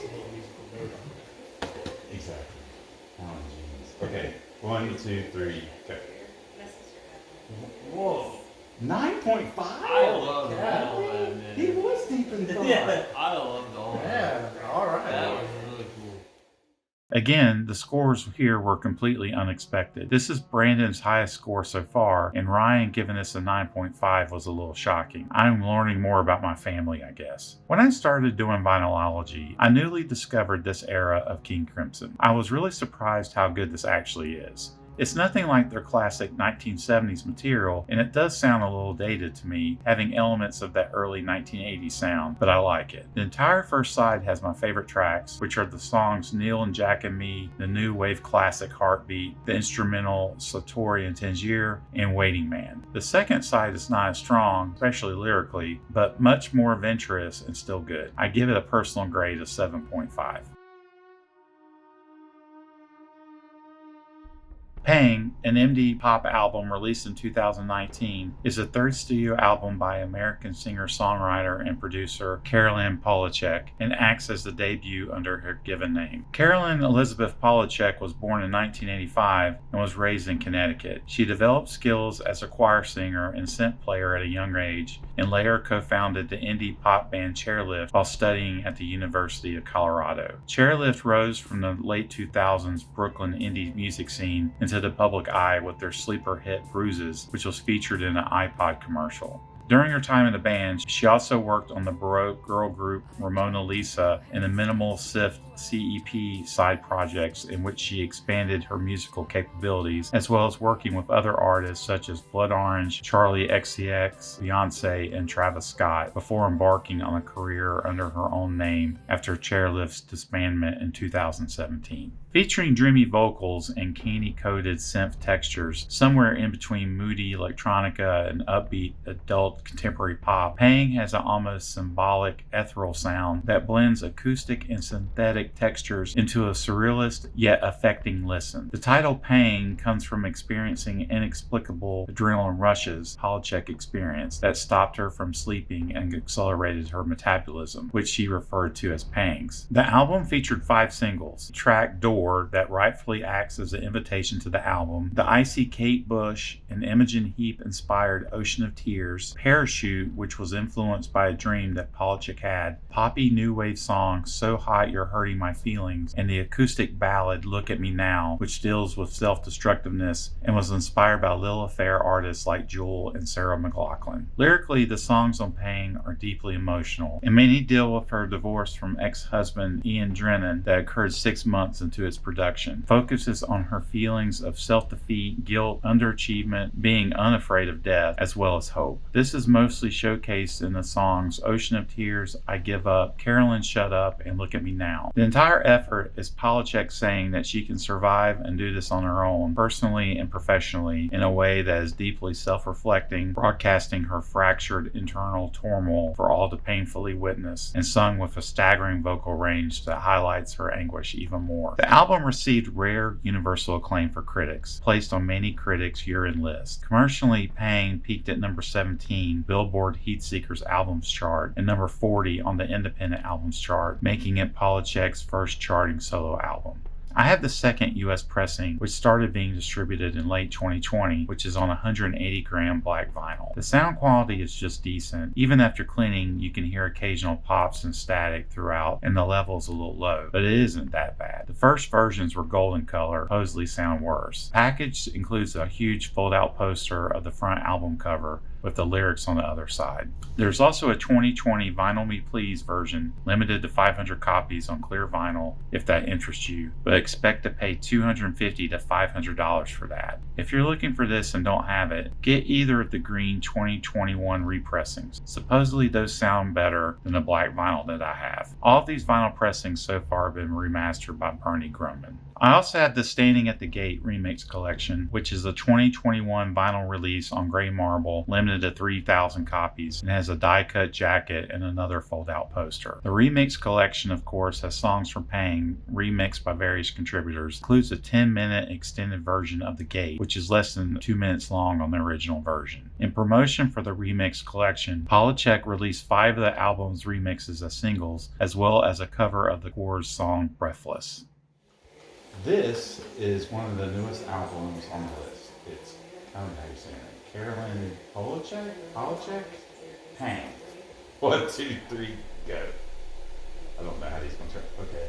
Exactly. Alan James. Okay, 1, 2, 3, go.
Whoa.
9.5?
I love that, man.
He was deep in thought.
Yeah, I loved all that.
Yeah, all right.
That was
Again, the scores here were completely unexpected. This is Brandon's highest score so far, and Ryan giving this a 9.5 was a little shocking. I'm learning more about my family, I guess. When I started doing Vinylology, I newly discovered this era of King Crimson. I was really surprised how good this actually is. It's nothing like their classic 1970s material, and it does sound a little dated to me, having elements of that early 1980s sound, but I like it. The entire first side has my favorite tracks, which are the songs Neil and Jack and Me, the new wave classic Heartbeat, the instrumental Satori and Tangier, and Waiting Man. The second side is not as strong, especially lyrically, but much more adventurous and still good. I give it a personal grade of 7.5. Pang, an MD pop album released in 2019, is the third studio album by American singer-songwriter and producer Carolyn Polachek and acts as the debut under her given name. Carolyn Elizabeth Polachek was born in 1985 and was raised in Connecticut. She developed skills as a choir singer and synth player at a young age, and later co-founded the indie pop band Chairlift while studying at the University of Colorado. Chairlift rose from the late 2000s Brooklyn indie music scene into the public eye with their sleeper hit Bruises, which was featured in an iPod commercial. During her time in the band, she also worked on the Baroque girl group Ramona Lisa and the Minimal Sift CEP side projects in which she expanded her musical capabilities, as well as working with other artists such as Blood Orange, Charlie XCX, Beyonce, and Travis Scott before embarking on a career under her own name after Chairlift's disbandment in 2017. Featuring dreamy vocals and candy-coated synth textures, somewhere in between moody electronica and upbeat adult contemporary pop, Pang has an almost symbolic ethereal sound that blends acoustic and synthetic textures into a surrealist yet affecting listen. The title Pang comes from experiencing inexplicable adrenaline rushes Polachek experienced that stopped her from sleeping and accelerated her metabolism, which she referred to as pangs. The album featured 5 singles. The track Door, that rightfully acts as an invitation to the album, the icy Kate Bush and Imogen Heap inspired Ocean of Tears, Parachute, which was influenced by a dream that Polachek had, poppy new wave song So Hot You're Hurting My Feelings, and the acoustic ballad Look at Me Now, which deals with self-destructiveness and was inspired by Lil Affair artists like Jewel and Sarah McLachlan. Lyrically, the songs on Pang are deeply emotional, and many deal with her divorce from ex-husband Ian Drennan that occurred 6 months into its production. Focuses on her feelings of self-defeat, guilt, underachievement, being unafraid of death, as well as hope. This is mostly showcased in the songs Ocean of Tears, I Give Up, Carolyn Shut Up, and Look at Me Now. The entire effort is Polachek saying that she can survive and do this on her own, personally and professionally, in a way that is deeply self-reflecting, broadcasting her fractured internal turmoil for all to painfully witness, and sung with a staggering vocal range that highlights her anguish even more. The album received rare universal acclaim for critics, placed on many critics' year-end lists. Commercially, Pang peaked at number 17, Billboard Heatseekers Albums Chart, and number 40 on the Independent Albums Chart, making it Polachek's first charting solo album. I have the second US pressing, which started being distributed in late 2020, which is on 180 gram black vinyl. The sound quality is just decent. Even after cleaning, you can hear occasional pops and static throughout, and the level is a little low, but it isn't that bad. The first versions were golden color, supposedly sound worse. The package includes a huge fold-out poster of the front album cover, with the lyrics on the other side. There's also a 2020 Vinyl Me Please version, limited to 500 copies on clear vinyl, if that interests you, but expect to pay $250 to $500 for that. If you're looking for this and don't have it, get either of the green 2021 repressings. Supposedly those sound better than the black vinyl that I have. All of these vinyl pressings so far have been remastered by Bernie Grumman. I also have the Standing at the Gate remix collection, which is a 2021 vinyl release on gray marble, limited to 3,000 copies, and has a die-cut jacket and another fold-out poster. The remix collection, of course, has songs from Pang, remixed by various contributors, includes a 10-minute extended version of The Gate, which is less than 2 minutes long on the original version. In promotion for the remix collection, Polachek released 5 of the album's remixes as singles, as well as a cover of the Corrs' song Breathless.
This is one of the newest albums on the list. It's, I don't know how you're saying it, Carolyn Polachek? Pang. 1, 2, 3, go. I don't know how these ones are. Okay.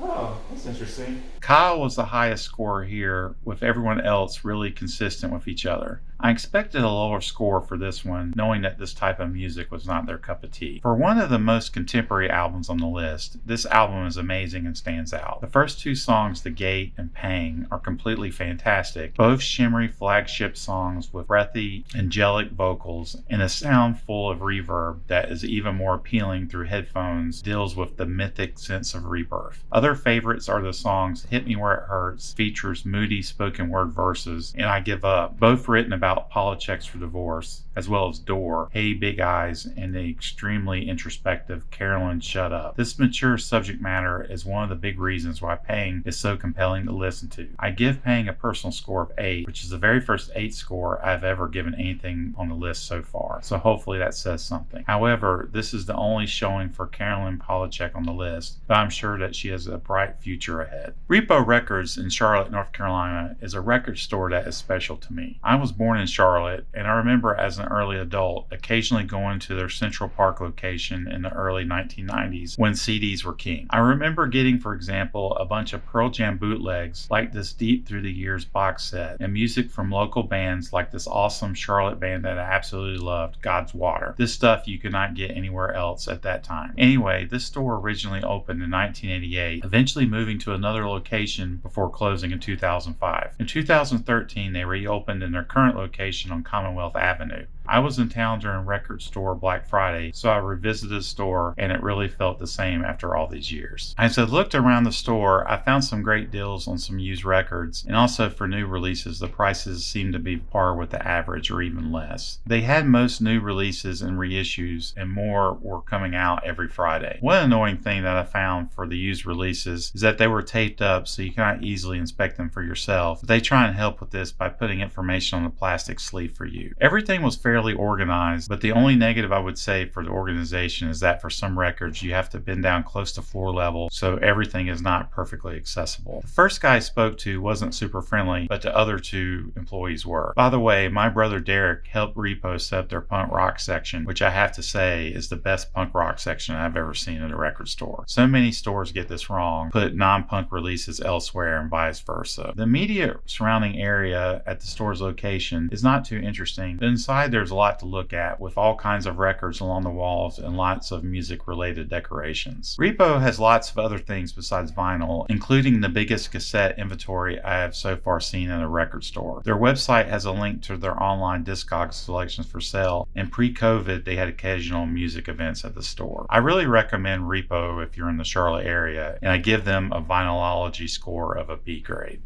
Oh, that's interesting.
Kyle was the highest scorer here, with everyone else really consistent with each other. I expected a lower score for this one, knowing that this type of music was not their cup of tea. For one of the most contemporary albums on the list, this album is amazing and stands out. The first two songs, The Gate and Pang, are completely fantastic, both shimmery flagship songs with breathy, angelic vocals and a sound full of reverb that is even more appealing through headphones, deals with the mythic sense of rebirth. Other favorites are the songs Hit Me Where It Hurts, features moody spoken word verses, and I Give Up, both written about politics for divorce, as well as Door, Hey Big Eyes, and the extremely introspective Carolyn Shut Up. This mature subject matter is one of the big reasons why Pang is so compelling to listen to. I give Pang a personal score of 8, which is the very first 8 score I've ever given anything on the list so far, so hopefully that says something. However, this is the only showing for Carolyn Polachek on the list, but I'm sure that she has a bright future ahead. Repo Records in Charlotte, North Carolina is a record store that is special to me. I was born in Charlotte, and I remember as an early adult occasionally going to their Central Park location in the early 1990s when CDs were king. I remember getting, for example, a bunch of Pearl Jam bootlegs like this Deep Through the Years box set, and music from local bands like this awesome Charlotte band that I absolutely loved, God's Water. This stuff you could not get anywhere else at that time. Anyway, this store originally opened in 1988, eventually moving to another location before closing in 2005. In 2013, they reopened in their current location on Commonwealth Avenue. I was in town during Record Store Black Friday, so I revisited the store, and it really felt the same after all these years. As I looked around the store, I found some great deals on some used records, and also for new releases, the prices seemed to be par with the average or even less. They had most new releases and reissues, and more were coming out every Friday. One annoying thing that I found for the used releases is that they were taped up, so you cannot easily inspect them for yourself. But they try and help with this by putting information on the plastic sleeve for you. Everything was fairly organized, but the only negative I would say for the organization is that for some records you have to bend down close to floor level, so everything is not perfectly accessible. The first guy I spoke to wasn't super friendly, but the other two employees were. By the way, my brother Derek helped Repo set up their punk rock section, which I have to say is the best punk rock section I've ever seen at a record store. So many stores get this wrong, put non-punk releases elsewhere and vice versa. The immediate surrounding area at the store's location is not too interesting, but inside there's a lot to look at, with all kinds of records along the walls and lots of music-related decorations. Repo has lots of other things besides vinyl, including the biggest cassette inventory I have so far seen in a record store. Their website has a link to their online Discogs selections for sale, and pre-COVID they had occasional music events at the store. I really recommend Repo if you're in the Charlotte area, and I give them a Vinylology score of a B grade.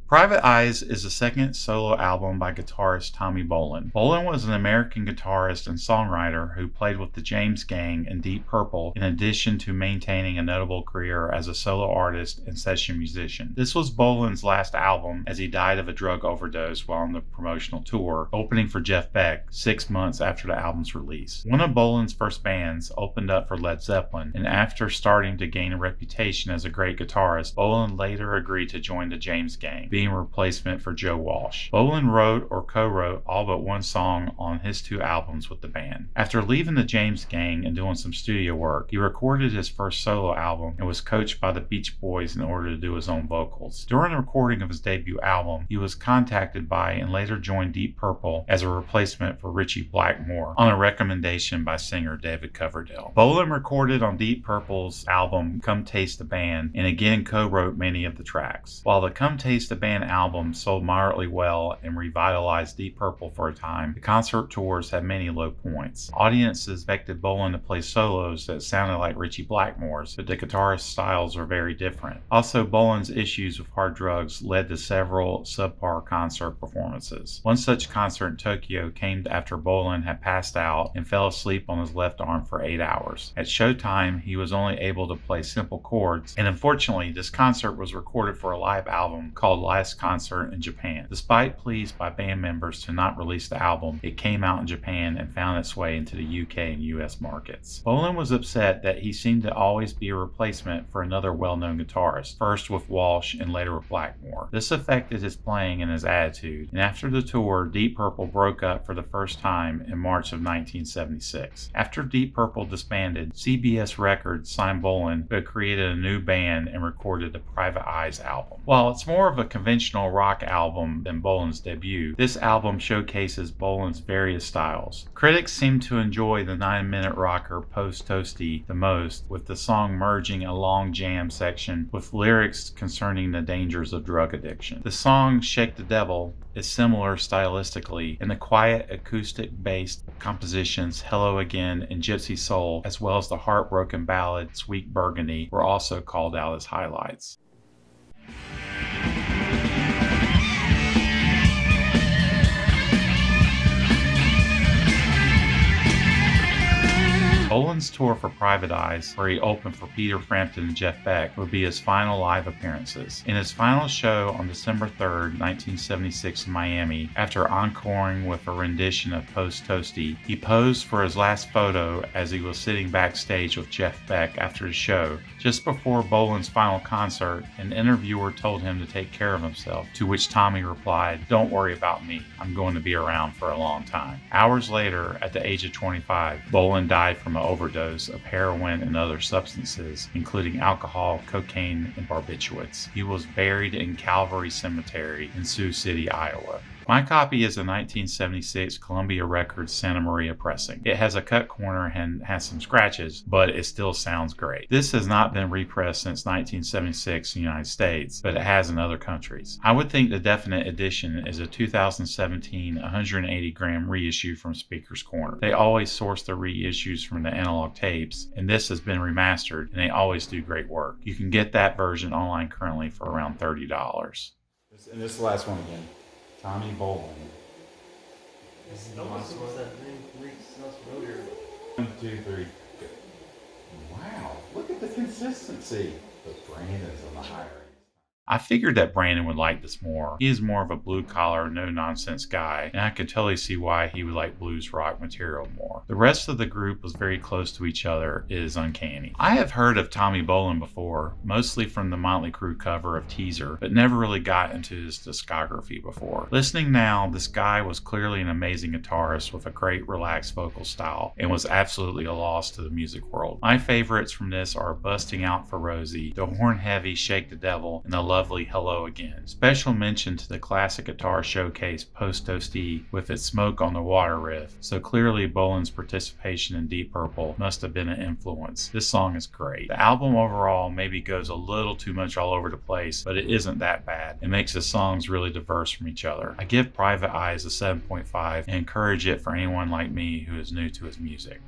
Private Eyes is the second solo album by guitarist Tommy Bolin. Bolin was an American guitarist and songwriter who played with the James Gang and Deep Purple in addition to maintaining a notable career as a solo artist and session musician. This was Bolin's last album as he died of a drug overdose while on the promotional tour, opening for Jeff Beck 6 months after the album's release. One of Bolin's first bands opened up for Led Zeppelin, and after starting to gain a reputation as a great guitarist, Bolin later agreed to join the James Gang, being a replacement for Joe Walsh. Bolin wrote or co-wrote all but one song on his 2 albums with the band. After leaving the James Gang and doing some studio work, he recorded his first solo album and was coached by the Beach Boys in order to do his own vocals. During the recording of his debut album, he was contacted by and later joined Deep Purple as a replacement for Richie Blackmore on a recommendation by singer David Coverdale. Bolin recorded on Deep Purple's album Come Taste the Band and again co-wrote many of the tracks. While the Come Taste the Band album sold moderately well and revitalized Deep Purple for a time, the concert tours had many low points. Audiences expected Bolin to play solos that sounded like Richie Blackmore's, but the guitarist styles are very different. Also, Bolin's issues with hard drugs led to several subpar concert performances. One such concert in Tokyo came after Bolin had passed out and fell asleep on his left arm for 8 hours. At showtime, he was only able to play simple chords, and unfortunately, this concert was recorded for a live album called Live
last concert in Japan. Despite pleas by band members to not release the album, it came out in Japan and found its way into the UK and US markets. Bolan was upset that he seemed to always be a replacement for another well-known guitarist, first with Walsh and later with Blackmore. This affected his playing and his attitude, and after the tour, Deep Purple broke up for the first time in March of 1976. After Deep Purple disbanded, CBS Records signed Bolan, who had created a new band and recorded the Private Eyes album. While it's more of a conventional rock album than Bolan's debut, this album showcases Bolan's various styles. Critics seem to enjoy the 9-minute rocker Post Toasty the most, with the song merging a long jam section with lyrics concerning the dangers of drug addiction. The song Shake the Devil is similar stylistically, and the quiet acoustic-based compositions Hello Again and Gypsy Soul, as well as the heartbroken ballad Sweet Burgundy, were also called out as highlights. Bolan's tour for Private Eyes, where he opened for Peter Frampton and Jeff Beck, would be his final live appearances. In his final show on December 3rd, 1976 in Miami, after encoring with a rendition of Post Toasty, he posed for his last photo as he was sitting backstage with Jeff Beck after the show. Just before Bolan's final concert, an interviewer told him to take care of himself, to which Tommy replied, "Don't worry about me, I'm going to be around for a long time." Hours later, at the age of 25, Bolan died from an overdose of heroin and other substances, including alcohol, cocaine, and barbiturates. He was buried in Calvary Cemetery in Sioux City, Iowa. My copy is a 1976 Columbia Records Santa Maria pressing. It has a cut corner and has some scratches, but it still sounds great. This has not been repressed since 1976 in the United States, but it has in other countries. I would think the definite edition is a 2017 180-gram reissue from Speaker's Corner. They always source the reissues from the analog tapes, and this has been remastered, and they always do great work. You can get that version online currently for around $30. And this is the last one again. Tommy Bolan.
This is the last one that sounds familiar.
1, 2, 3. Wow, look at the consistency. But Brandon is on the higher end. I figured that Brandon would like this more. He is more of a blue-collar, no-nonsense guy, and I could totally see why he would like blues rock material more. The rest of the group was very close to each other. It is uncanny. I have heard of Tommy Bolan before, mostly from the Motley Crue cover of Teaser, but never really got into his discography before. Listening now, this guy was clearly an amazing guitarist with a great relaxed vocal style, and was absolutely a loss to the music world. My favorites from this are Busting Out for Rosie, the horn-heavy Shake the Devil, and the lovely Hello Again. Special mention to the classic guitar showcase Post Toasty with its Smoke on the Water riff, so clearly Bolan's participation in Deep Purple must have been an influence. This song is great. The album overall maybe goes a little too much all over the place, but it isn't that bad. It makes the songs really diverse from each other. I give Private Eyes a 7.5 and encourage it for anyone like me who is new to his music.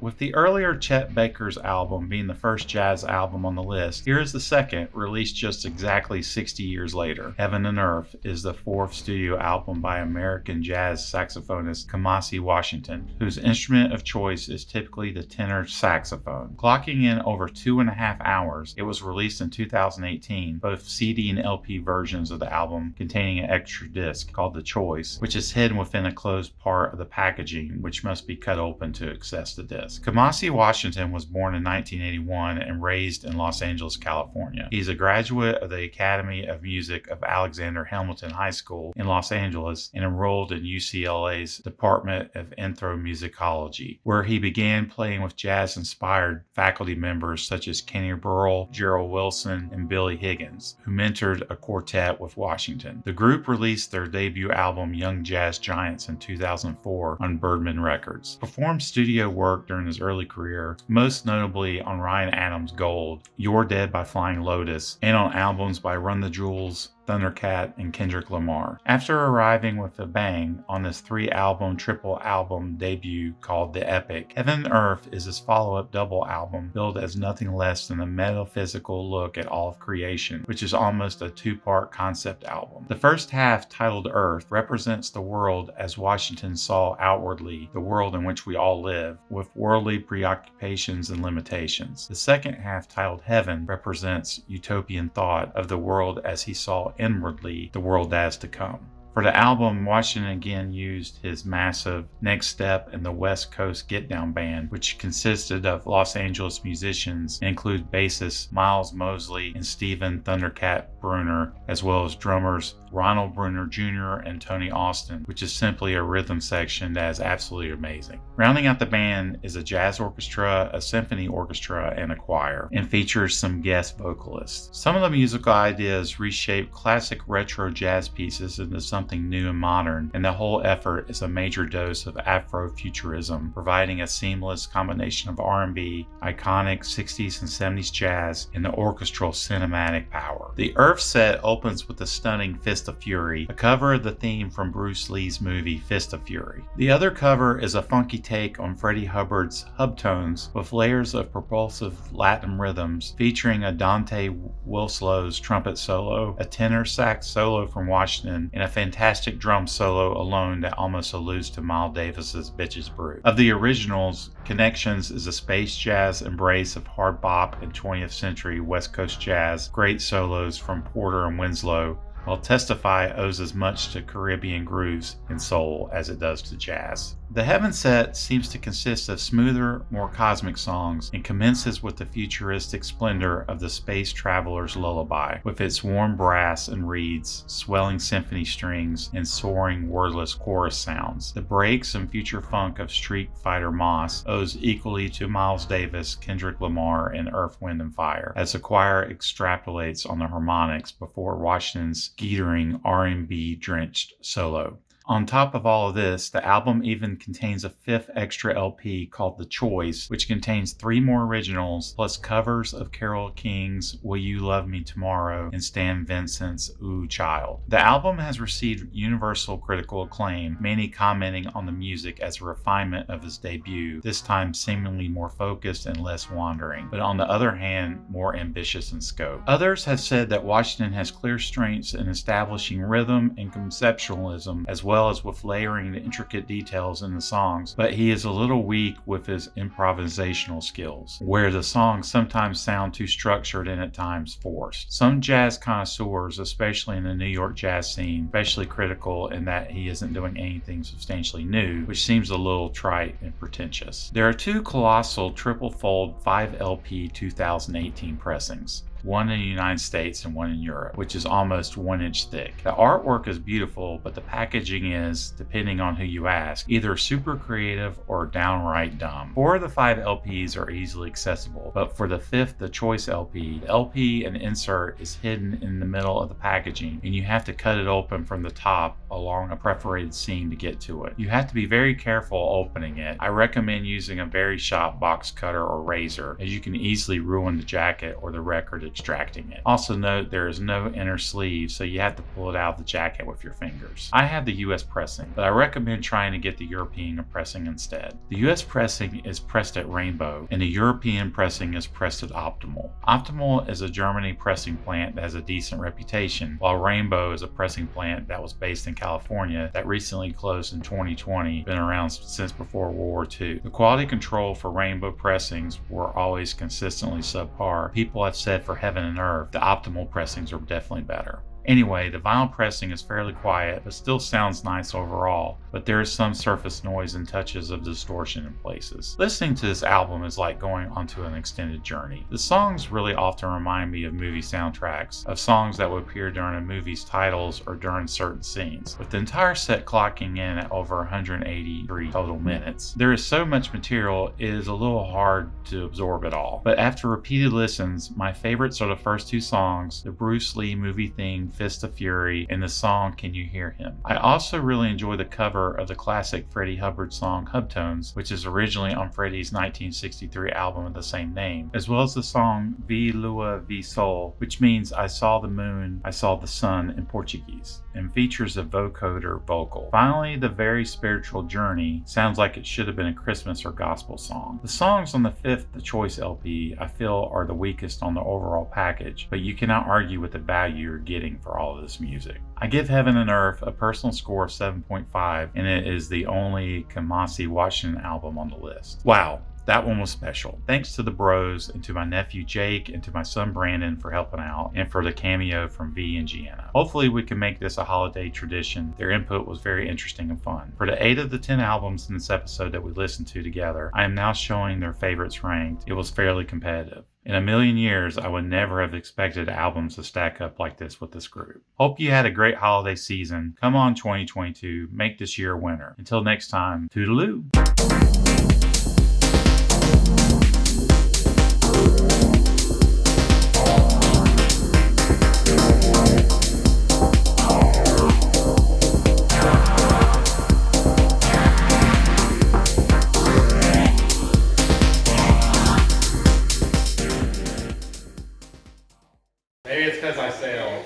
With the earlier Chet Baker's album being the first jazz album on the list, here is the second, released just exactly 60 years later. Heaven and Earth is the fourth studio album by American jazz saxophonist Kamasi Washington, whose instrument of choice is typically the tenor saxophone. Clocking in over 2.5 hours, it was released in 2018, both CD and LP versions of the album containing an extra disc called The Choice, which is hidden within a closed part of the packaging, which must be cut open to access the disc. Kamasi Washington was born in 1981 and raised in Los Angeles, California. He's a graduate of the Academy of Music of Alexander Hamilton High School in Los Angeles and enrolled in UCLA's Department of Ethnomusicology, where he began playing with jazz-inspired faculty members such as Kenny Burrell, Gerald Wilson, and Billy Higgins, who mentored a quartet with Washington. The group released their debut album Young Jazz Giants in 2004 on Birdman Records. Performed studio work during his early career, most notably on Ryan Adams' Gold, You're Dead by Flying Lotus, and on albums by Run the Jewels, Thundercat, and Kendrick Lamar. After arriving with a bang on this 3-album triple album debut called The Epic, Heaven and Earth is his follow-up double album billed as nothing less than a metaphysical look at all of creation, which is almost a 2-part concept album. The first half, titled Earth, represents the world as Washington saw outwardly, the world in which we all live, with worldly preoccupations and limitations. The second half, titled Heaven, represents utopian thought of the world as he saw inwardly, the world that is to come. For the album, Washington again used his massive Next Step and the West Coast Get Down Band, which consisted of Los Angeles musicians and include bassist Miles Mosley and Stephen Thundercat Bruner, as well as drummers Ronald Bruner Jr. and Tony Austin, which is simply a rhythm section that is absolutely amazing. Rounding out the band is a jazz orchestra, a symphony orchestra, and a choir, and features some guest vocalists. Some of the musical ideas reshape classic retro jazz pieces into something new and modern, and the whole effort is a major dose of Afrofuturism, providing a seamless combination of R&B, iconic 60s and 70s jazz, and the orchestral cinematic power. The Earth set opens with a stunning Fist of Fury, a cover of the theme from Bruce Lee's movie Fist of Fury. The other cover is a funky take on Freddie Hubbard's Hubtones with layers of propulsive Latin rhythms, featuring a Dante Wilslow's trumpet solo, a tenor sax solo from Washington, and a fantastic drum solo alone that almost alludes to Miles Davis's Bitches Brew. Of the originals, Connections is a space jazz embrace of hard bop and 20th century West Coast jazz, great solos from Porter and Winslow, while Testify owes as much to Caribbean grooves and soul as it does to jazz. The Heaven set seems to consist of smoother, more cosmic songs and commences with the futuristic splendor of the Space Traveler's Lullaby, with its warm brass and reeds, swelling symphony strings, and soaring wordless chorus sounds. The breaks and future funk of Street Fighter Moss owes equally to Miles Davis, Kendrick Lamar, and Earth, Wind & Fire, as the choir extrapolates on the harmonics before Washington's skeetering R&B drenched solo. On top of all of this, the album even contains a 5th extra LP called The Choice, which contains 3 more originals, plus covers of Carole King's Will You Love Me Tomorrow and Stan Vincent's Ooh Child. The album has received universal critical acclaim, many commenting on the music as a refinement of his debut, this time seemingly more focused and less wandering, but on the other hand, more ambitious in scope. Others have said that Washington has clear strengths in establishing rhythm and conceptualism, as well as with layering the intricate details in the songs, but he is a little weak with his improvisational skills, where the songs sometimes sound too structured and at times forced. Some jazz connoisseurs, especially in the New York jazz scene, especially critical in that he isn't doing anything substantially new, which seems a little trite and pretentious. There are 2 colossal triple-fold 5 LP 2018 pressings, one in the United States and one in Europe, which is almost 1 inch thick. The artwork is beautiful, but the packaging is, depending on who you ask, either super creative or downright dumb. 4 of the 5 LPs are easily accessible, but for the 5th, the Choice LP, the LP and insert is hidden in the middle of the packaging, and you have to cut it open from the top along a perforated seam to get to it. You have to be very careful opening it. I recommend using a very sharp box cutter or razor, as you can easily ruin the jacket or the record extracting it. Also note there is no inner sleeve, so you have to pull it out of the jacket with your fingers. I have the US pressing, but I recommend trying to get the European pressing instead. The US pressing is pressed at Rainbow, and the European pressing is pressed at Optimal. Optimal is a Germany pressing plant that has a decent reputation, while Rainbow is a pressing plant that was based in California that recently closed in 2020, been around since before World War II. The quality control for Rainbow pressings were always consistently subpar. People have said for Heaven and Earth, the Optimal pressings are definitely better. Anyway, the vinyl pressing is fairly quiet, but still sounds nice overall, but there is some surface noise and touches of distortion in places. Listening to this album is like going onto an extended journey. The songs really often remind me of movie soundtracks, of songs that would appear during a movie's titles or during certain scenes, with the entire set clocking in at over 183 total minutes. There is so much material, it is a little hard to absorb it all, but after repeated listens, my favorites are the first 2 songs, the Bruce Lee movie theme Fist of Fury and the song Can You Hear Him. I also really enjoy the cover of the classic Freddie Hubbard song Hubtones, which is originally on Freddie's 1963 album of the same name, as well as the song Vi Lua Vi Sol, which means I saw the moon, I saw the sun in Portuguese, and features a vocoder vocal. Finally, the very spiritual Journey sounds like it should have been a Christmas or gospel song. The songs on the fifth The Choice LP I feel are the weakest on the overall package, but you cannot argue with the value you're getting for all of this music. I give Heaven and Earth a personal score of 7.5, and it is the only Kamasi Washington album on the list. Wow. That one was special. Thanks to the bros and to my nephew Jake and to my son Brandon for helping out and for the cameo from V and Gianna. Hopefully we can make this a holiday tradition. Their input was very interesting and fun. For the 8 of the 10 albums in this episode that we listened to together, I am now showing their favorites ranked. It was fairly competitive. In a million years, I would never have expected albums to stack up like this with this group. Hope you had a great holiday season. Come on 2022, make this year a winner. Until next time, toodaloo.